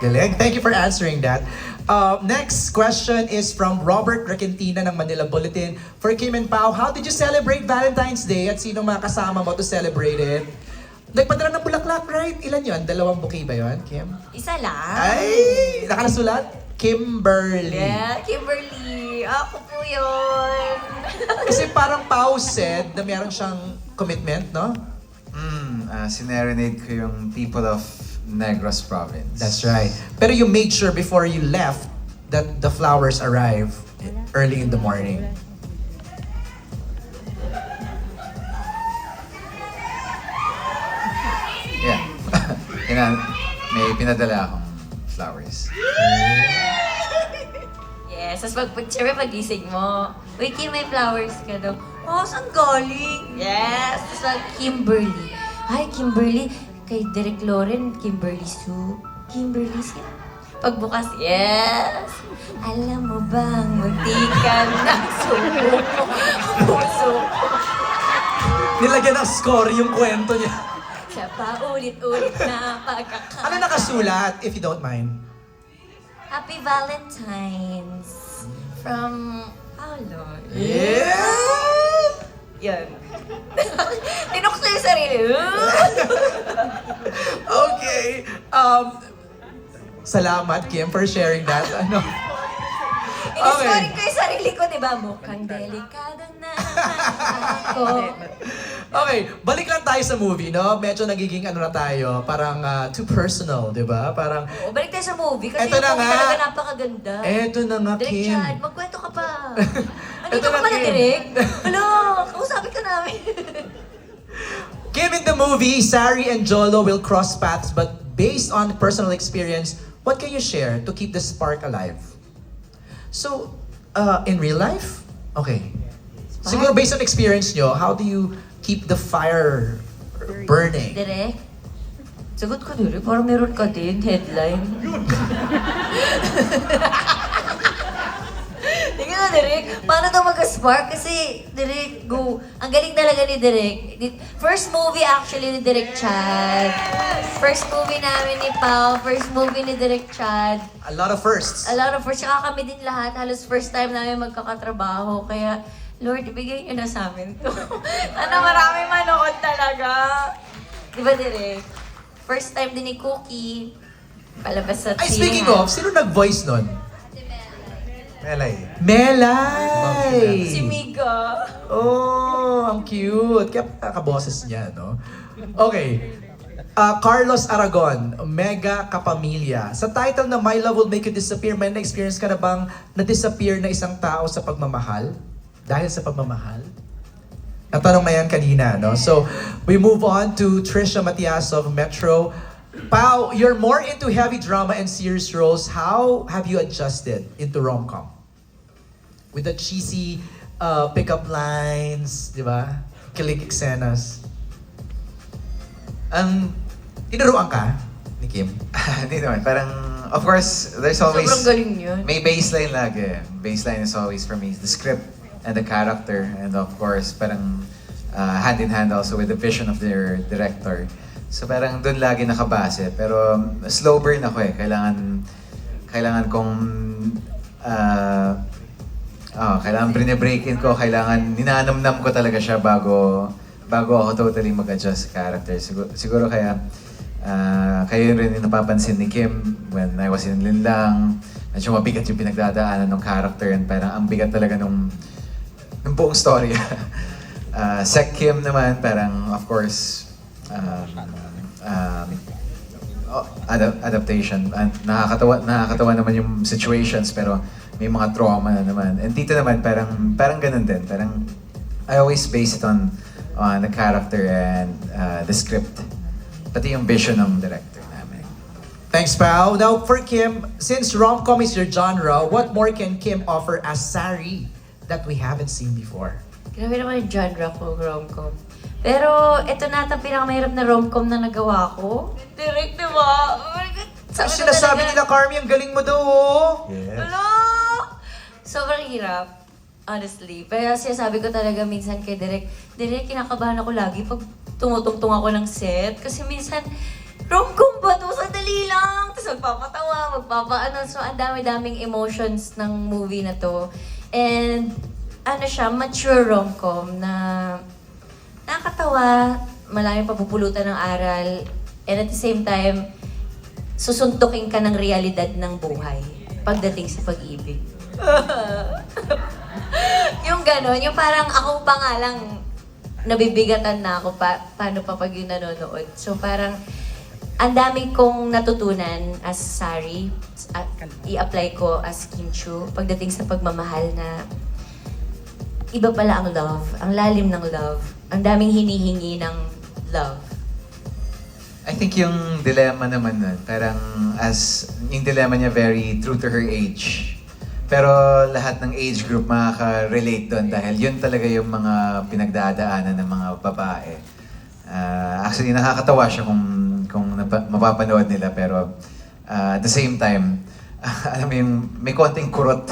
Galing. Thank you for answering that. Next question is from Robert Requentina ng Manila Bulletin. For Kim and Pao, how did you celebrate Valentine's Day at sino mga kasama mo to celebrate it? Nagpadala ng bulaklak, right? Ilan yon? 2 bouquet ba yon, Kim? Isa lang. Ay! Nakalasulat? Kimberly. Yeah, Kimberly. Ako po yun. Kasi parang Pao said na meron siyang commitment, no? sinerenade ko yung people of Negros Province. That's right. Pero you made sure before you left that the flowers arrive early in the morning. Yeah. May pinadala akong flowers. Yes, tapos syempre pagising mo, wait, Kim, may flowers ka daw. Oh, saan galing? Yes! Tapos Kimberly. Hi, Kimberly. Kay Derek Loren, Kimberly Sue. Kimberly siya. Pagbukas, yes! Alam mo bang muntikan ng suko ko, puso ko. Nilagyan ng score yung kwento niya. Siya pa ulit-ulit na pagkakataon. Ano nakasulat, if you don't mind? Happy Valentine's from Paolo. Yeah! Yan. Tinukso yung sarili. Okay. Salamat, Kim, for sharing that. Ano? Iniscoring ko yung sarili ko, di ba? Mukhang delikado na ako. Okay, balik lang tayo sa movie, no? Medyo nagiging ano na tayo, parang too personal, di ba? Parang, O, balik tayo sa movie kasi Eto yung na movie nga. talaga napakaganda. eto na nga, Direk Kim. Chad, magkwento ka pa. Andito Eto ka na, pala, Kim. Direk. Hello, kausapin ka namin. Kim, in the movie, Sari and Jolo will cross paths, but based on personal experience, what can you share to keep the spark alive? So, in real life? Okay. Siguro based on experience nyo, how do you keep the fire burning? Direk, sagot ko, Direk. Parang meron ka din, headline. Tingnan mo, Direk. Paano daw mag-spark? Kasi, Direk, go. Ang galing talaga ni Direk. First movie actually ni Direk Chad. First movie namin ni Pao. First movie ni Direk Chad. A lot of firsts. A lot of first. Tsaka kami din lahat. Halos first time namin magkakatrabaho. Kaya, Lord, ibigay niyo na sa amin to. Sana marami manood talaga. Di ba, Direk? First time din ni Cookie. Palabas sa Ay, speaking of, sino nag-voice nun? Melay. Melay! Si Miga. Oh, ang cute. Kaya kakaboses niya, no? Okay. Carlos Aragon, Mega Kapamilya. Sa title na My Love Will Make You Disappear, may na-experience ka na bang na-disappear na isang tao sa pagmamahal? Dahil sa pagmamahal? Natanong na yan kanina, no? So, we move on to Trisha Matias of Metro. Pao, you're more into heavy drama and serious roles. How have you adjusted into rom-com? With the cheesy pickup lines, di ba? Kilig eksenas. Tinuruan ka ni Kim? Hindi naman. Parang, of course, there's always... Sobrang galing yun. May baseline lagi. Baseline is always for me the script and the character. And of course, parang hand in hand also with the vision of their director. So parang doon lagi nakabase. Pero slow burn ako eh. Kailangan kong... kailangan brinebreakin ko. Kailangan ninanamnam ko talaga siya bago ako totally mag-adjust sa character. Siguro kaya kayo rin yung napapansin ni Kim when I was in Linlang. Medyo mabigat yung pinagdadaanan ng character and parang ang bigat talaga nung buong story. Sec Kim naman, parang of course adaptation. Nakakatawa naman yung situations pero may mga trauma na naman. And dito naman parang ganun din. Parang I always base it on the character and the script. Pati yung vision ng director namin. Thanks, Pao. Now, for Kim, since rom-com is your genre, what more can Kim offer as Sari that we haven't seen before? Grabe naman yung genre ko, rom-com. Pero ito na ata pinakamahirap na rom-com na nagawa ko. Direct, di ba? Oh my God. Sinasabi nila, Carmi, ang galing mo daw, oh. Yes. Hello! Sobrang hirap. Honestly. Pero sinasabi ko talaga minsan kay Direk, kinakabahan ako lagi pag tumutungtong ako ng set. Kasi minsan, rom-com ba ito? Sandali lang! Tapos magpapatawa, magpapaano. So, ang dami-daming emotions ng movie na to. And, ano siya, mature rom-com na nakakatawa, maraming papupulutan ng aral, and at the same time, susuntukin ka ng realidad ng buhay pagdating sa pag-ibig. Yung gano'n, yung parang ako pa nga lang nabibigatan na ako paano pa pag yung nanonood. So parang ang dami kong natutunan as Sari at i-apply ko as Kim Chiu pagdating sa pagmamahal na iba pala ang love, ang lalim ng love, ang daming hinihingi ng love. I think yung dilemma naman nun, parang yung dilemma niya very true to her age. Pero lahat ng age group makaka-relate doon dahil yun talaga yung mga pinagdadaanan ng mga babae. Actually, nakakatawa siya kung mapapanood nila pero at the same time, alam mo yung may konting kurot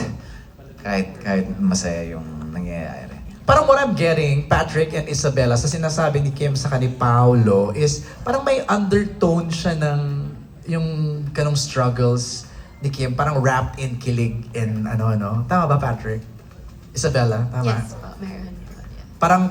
kahit masaya yung nangyayari. Parang what I'm getting, Patrick and Isabella, sa sinasabi ni Kim sa ni Paolo is parang may undertone siya ng yung ganong struggles ni Kim, parang wrapped in kilig and ano. Tama ba, Patrick? Isabella, tama? Yes po, meron po. Parang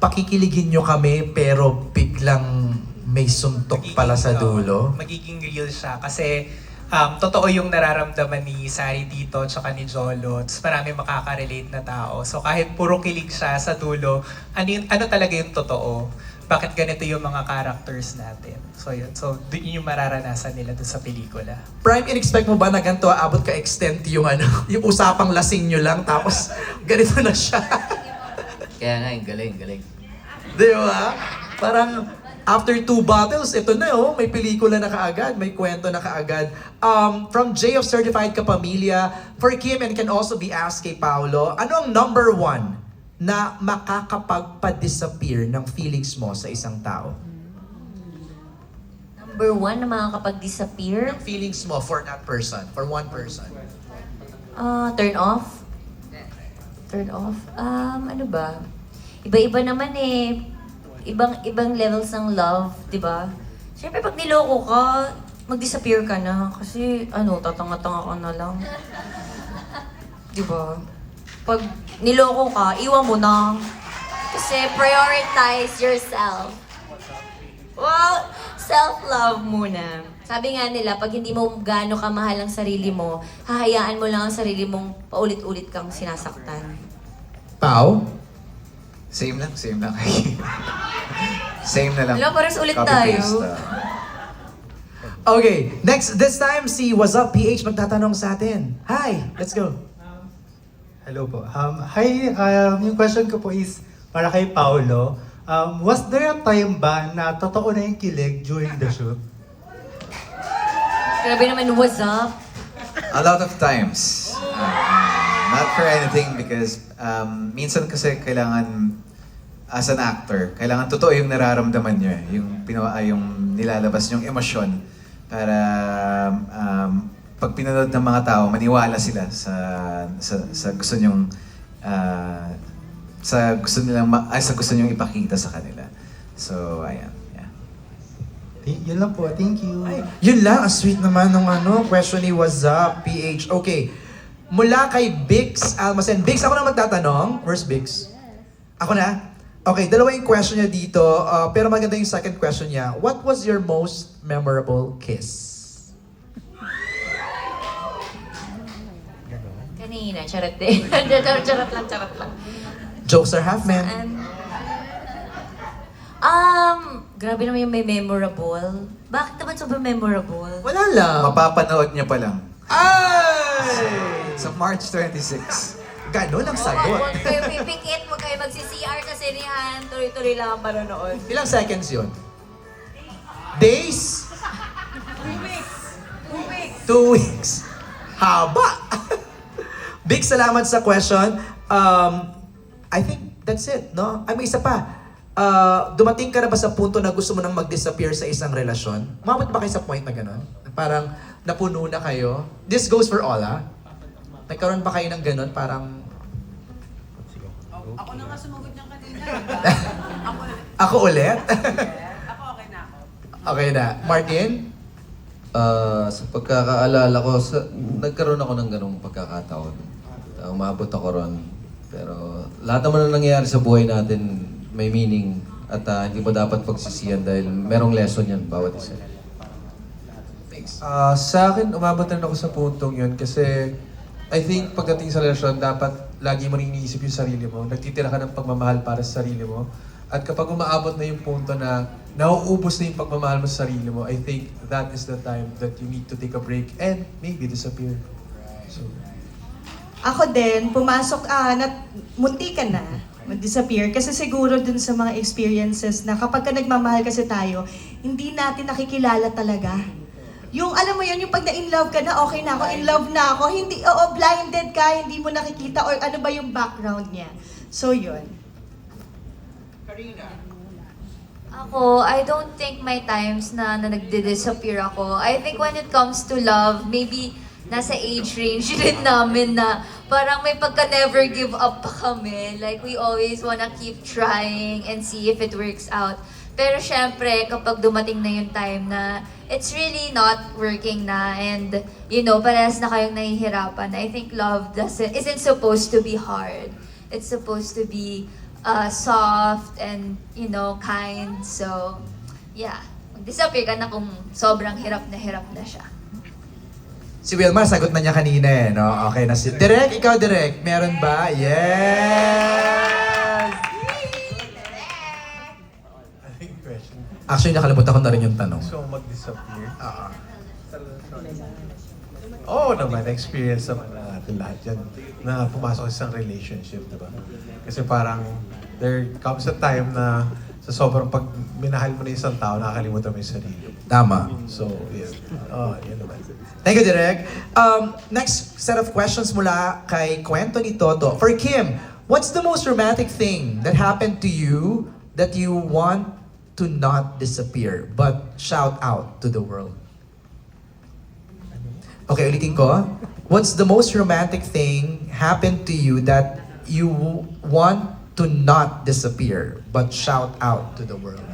pakikiligin nyo kami pero biglang may suntok pala sa dulo. Magiging real siya kasi totoo yung nararamdaman ni Sari dito tsaka ni Jolo. Tapos marami makaka-relate na tao. So kahit puro kilig siya sa dulo, ano talaga yung totoo? Bakit ganito yung mga characters natin? So yun. So yun yung mararanasan nila dun sa pelikula. Prime, in-expect mo ba na ganito aabot ka extent yung yung usapang lasing nyo lang tapos ganito na siya? Kaya nga, galing. Di ba? Parang after 2 bottles, ito na may pelikula na kaagad, may kwento na kaagad. From J of Certified Kapamilya, for Kim and can also be asked kay Paolo, ano ang number 1 na makakapagpa-disappear ng feelings mo sa isang tao? Number 1 na makakapag-disappear? Yung feelings mo for that person, for one person. Turn off? Turn off? Ano ba? Iba-iba naman eh. Ibang levels ng love, di ba? Siyempre, pag niloko ka, mag-disappear ka na. Kasi, tatanga-tanga ka na lang. Di ba? Pag niloko ka, iwan mo na. Kasi prioritize yourself. Well, self-love muna. Sabi nga nila, pag hindi mo gaano kamahal ang sarili mo, hahayaan mo lang ang sarili mong paulit-ulit kang sinasaktan. Pao? Same lang. Same na lang. Hello, pares ulit Copy-paste, tayo. Okay, next, this time si What's Up PH magtatanong sa atin. Hi, let's go. Hello po. Hi, yung question ko po is para kay Paolo. Was there a time ba na totoo na yung kilig during the shoot? Grabe naman, what's up? A lot of times. Not for anything because minsan kasi kailangan as an actor, kailangan totoo yung nararamdaman nyo yung nilalabas yung emosyon para pag pinanood ng mga tao, maniwala sila sa gusto nyong sa gusto nyong ipakita sa kanila. So, ayan. Yun lang po. Thank you. Yun lang, ang sweet naman ng question ni What's Up PH. Okay, mula kay Bix Almacen. Bix, ako na magtatanong. Where's Bix? Ako na? Okay, dalawa yung question niya dito. Pero maganda yung second question niya. What was your most memorable kiss? Kanina, charot din. charot lang. Jokes are half, man. Grabe naman yung may memorable. Bakit naman sobrang memorable? Wala lang. Mapapanood niya pa lang. Ay! Sa March 26. Ganon ang sagot. Huwag kayo pipikit, huwag kayo magsi-CR kasi niyan. Tuloy-tuloy lang ang panonood. Ilang seconds yun? Days? 2 weeks. Haba! Big salamat sa question. I think that's it, no? Ay, may isa pa. Dumating ka na ba sa punto na gusto mo nang mag-disappear sa isang relasyon? Umabot ba kayo sa point na gano'n? Parang napuno na kayo? This goes for all, ha? Nagkaroon ba kayo ng gano'n? Parang... Ako na nga sumagot niyan kanina. Ako ulit? Ako okay na ako. Okay na. Martin? Sa pagkakaalala ko, nagkaroon ako ng ganong pagkakataon. Umabot ako ron. Pero lahat naman na nangyayari sa buhay natin may meaning at hindi mo dapat pagsisiyan dahil merong lesson yan bawat isa. Sa akin, umabot na rin ako sa puntong yun kasi I think pagdating sa relasyon, dapat lagi mo rin iniisip yung sarili mo. Nagtitira ka ng pagmamahal para sa sarili mo. At kapag umaabot na yung punto na nauubos na yung pagmamahal mo sa sarili mo, I think that is the time that you need to take a break and maybe disappear. So, Ako din, pumasok, munti ka na, mag-disappear. Kasi siguro dun sa mga experiences na kapag ka nagmamahal kasi tayo, hindi natin nakikilala talaga. Yung, alam mo yun, yung pag na-in love ka na, okay na ako, in love na ako, hindi, blinded ka, hindi mo nakikita, or ano ba yung background niya. So, yun. Ako, I don't think may times na nagdi-disappear ako. I think when it comes to love, maybe nasa age range rin namin na parang may pagka-never give up pa kami. Like, we always wanna keep trying and see if it works out. Pero syempre, kapag dumating na yung time na it's really not working na and, you know, parehas na kayong nahihirapan, I think love isn't supposed to be hard. It's supposed to be soft and, you know, kind. So, yeah. Mag-disappear ka na kung sobrang hirap na siya. Si Wilma, sagot na niya kanina eh, no? Okay na si... Direk, ikaw Direk, meron ba? Yes! I think question. Actually, nakalimutan ko na rin yung tanong. So, mag-disappear? Oo naman, experience naman na natin lahat yan na pumasok sa isang relationship, di ba? Kasi parang there comes a time na sa sobrang pag minahal mo na isang tao, nakakalimutan mo yung sarili. Tama. So, yeah. Yan naman. Thank you, Direk. Next set of questions mula kay Kwento ni Toto. For Kim, what's the most romantic thing that happened to you that you want to not disappear but shout out to the world? Okay, ulitin ko. What's the most romantic thing happened to you that you want to not disappear but shout out to the world?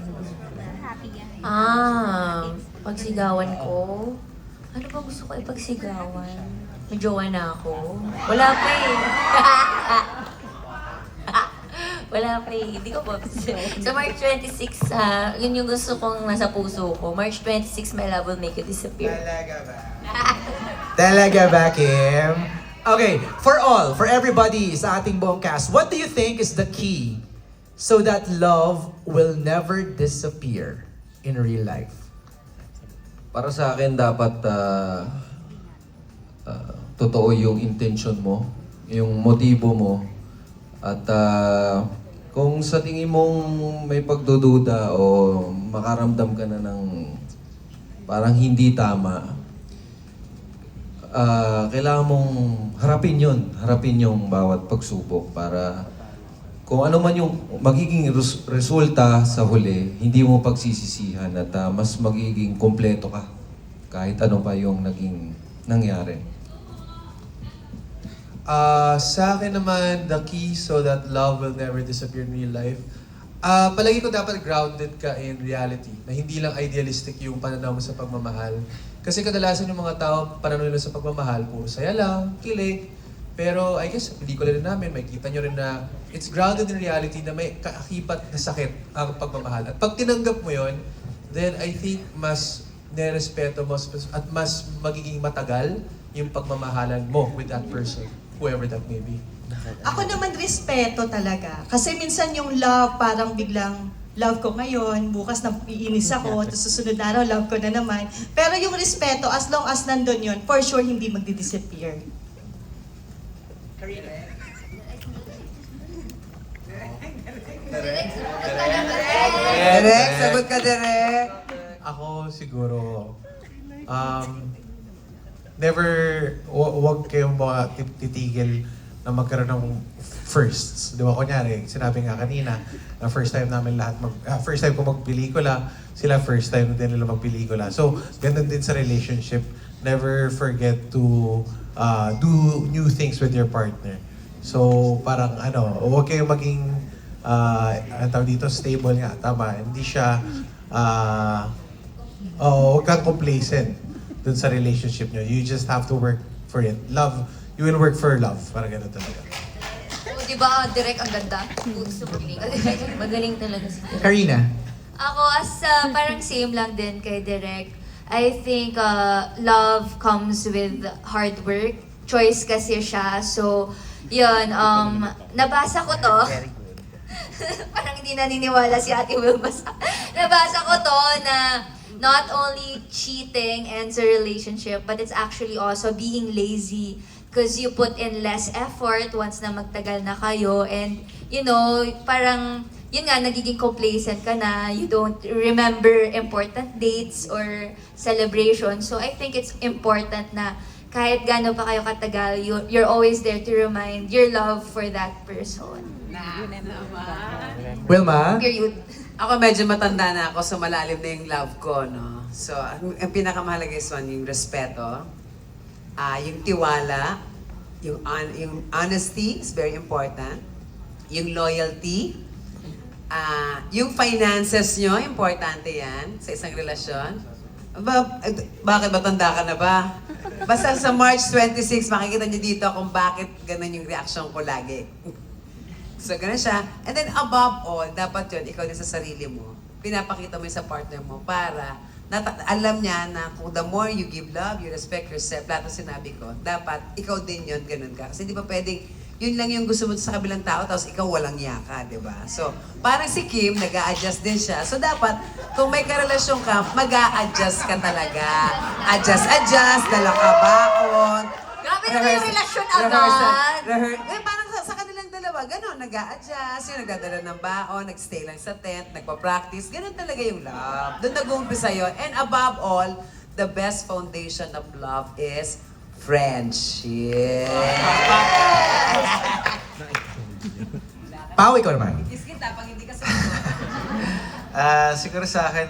Pagsigawan ko. Ano ba gusto ko ipagsigawan? May jowa na ako. Wala pa eh. Wala pa eh. Hindi ko pa. So March 26, yun yung gusto kong nasa puso ko. March 26, my love will make you disappear. Talaga ba, Kim? Okay, for everybody sa ating buong cast, what do you think is the key so that love will never disappear in real life? Para sa akin, dapat totoo yung intention mo, yung motibo mo. At kung sa tingin mong may pagdududa o makaramdam ka na ng parang hindi tama, kailangan mong harapin yun. Harapin yung bawat pagsubok para kung ano man yung magiging resulta sa huli, hindi mo pagsisisihan at mas magiging kompleto ka kahit ano pa yung naging nangyari. Sa akin naman, the key so that love will never disappear in real life, palagi ko dapat grounded ka in reality, na hindi lang idealistic yung pananaw mo sa pagmamahal. Kasi kadalasan yung mga tao, pananaw nila sa pagmamahal, puro saya lang, kilig. Pero I guess sa pelikula rin namin, makikita nyo rin na it's grounded in reality na may kaakibat na sakit ang pagmamahal. At pag tinanggap mo yon, then I think mas nerespeto mo at mas magiging matagal yung pagmamahalan mo with that person, whoever that may be. Ako naman respeto talaga. Kasi minsan yung love parang biglang love ko ngayon, bukas na iinis ako, tapos susunod na araw love ko na naman. Pero yung respeto, as long as nandun yun, for sure hindi magdi-disappear. Direk, sagot ka, Direk. Ako siguro, wag kayong mga titigil na magkaroon ng firsts. Di ba, kunyari, sinabi nga kanina, na first time namin lahat first time ko magpelikula, sila first time din nila magpelikula. So, ganun din sa relationship. Never forget to do new things with your partner. So, parang huwag kayong maging, ang tawag dito, stable nga, tama. Hindi siya, huwag kang complacent dun sa relationship nyo. You just have to work for it. Love, you will work for love. Parang gano'n talaga. Diba, Direk, ang ganda? Gusto mo magaling talaga si Direk. Karina? Ako, parang same lang din kay Direk. I think love comes with hard work. Choice kasi siya. So, yun, nabasa ko to. Parang hindi naniniwala si Ate Wilma sa... Nabasa ko to na not only cheating ends a relationship, but it's actually also being lazy because you put in less effort once na magtagal na kayo, and you know, parang yun nga, nagiging complacent ka na, you don't remember important dates or celebrations. So I think it's important na kahit gaano pa kayo katagal, you're always there to remind your love for that person. Wilma? Period. Ako medyo matanda na ako, so malalim na yung love ko, no? So, ang pinakamahalaga is one, yung respeto, yung tiwala, yung honesty is very important, yung loyalty, yung finances nyo, importante yan sa isang relasyon. Bakit matanda ka na ba? Basta sa March 26, makikita nyo dito kung bakit ganun yung reaction ko lagi. So, ganun siya. And then, above all, dapat yun, ikaw din sa sarili mo. Pinapakita mo yun sa partner mo para alam niya na kung the more you give love, you respect yourself, lahat ng sinabi ko, dapat ikaw din yun, ganun ka. Kasi di ba pwedeng, yun lang yung gusto mo sa kabilang tao, tapos ikaw walang yaka, di ba? So, parang si Kim, nag-a-adjust din siya. So, dapat, kung may karelasyon ka, mag-a-adjust ka talaga. Adjust, dala ka baon. Grabe naman yung relasyon agad. Parang sa kanilang dalawa, gano'n, nag-a-adjust, yung nagdadala ng baon, nag-stay lang sa tent, nagpa-practice, gano'n talaga yung love. Doon nag-uumpisa yun. And above all, the best foundation of love is friendship. Pao, ikaw naman. Iskin, tapang hindi ka Siguro sa akin,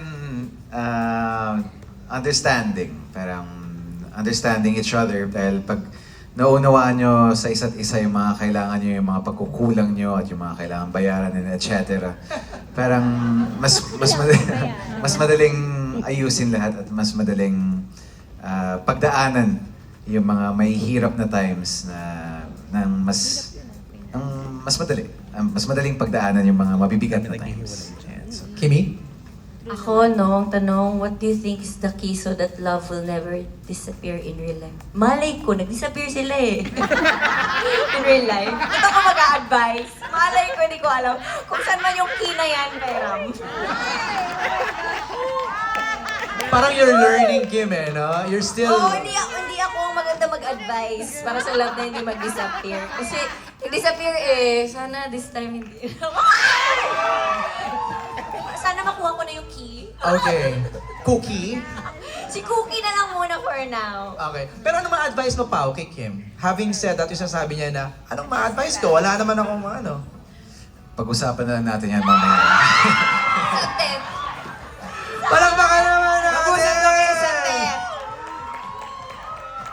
understanding. Parang understanding each other. Dahil pag naunawaan nyo sa isa't isa yung mga kailangan nyo, yung mga pagkukulang nyo, at yung mga kailangan bayaran nyo, etc. Parang mas madaling ayusin lahat at mas madaling pagdaanan yung mga may hirap na times na mas madali. Mas madaling pagdaanan yung mga mabibigat na times. Ayan, so. Kimi? Ako, no, ang tanong, what do you think is the key so that love will never disappear in real life? Malay ko, nag-disappear sila eh. In real life. Ito ko mag-a-advise. Malay ko, hindi ko alam. Kung saan man yung key na yan, Ram. Parang you're learning, Kim, eh, no? You're still... Oo, hindi ako ang maganda mag-advise para sa love na hindi mag-disappear. Kasi, nag-disappear eh, sana this time hindi. Sana makuha ko na yung key. Okay. Cookie? Si Cookie na lang muna for now. Okay. Pero ano ma-advise mo, Pao, kay Kim? Having said that, yung sasabi niya na, anong ma-advise ko? Wala naman akong ano. Pag-usapan na lang natin yan mamaya. Palakpakan naman natin! Mag-usap kami sa tech.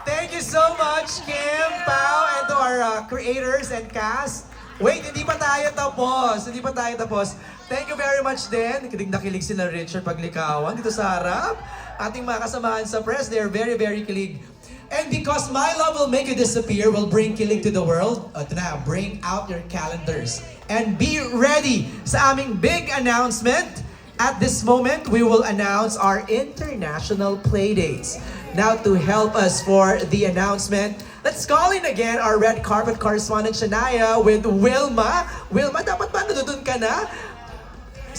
Thank you so much, Kim, Pao, and to our creators and cast. Wait, hindi pa tayo tapos. Hindi pa tayo tapos. Thank you very much din. Kilig na kilig sila Richard Paglikawan dito sa harap. Ating mga kasamahan sa press, they're very, very kilig. And because my love will make you disappear, will bring kilig to the world. Ito na, bring out your calendars. And be ready sa aming big announcement. At this moment, we will announce our international playdates. Now to help us for the announcement, let's call in again our red carpet correspondent Shania with Wilma. Wilma, dapat ba nandun ka na?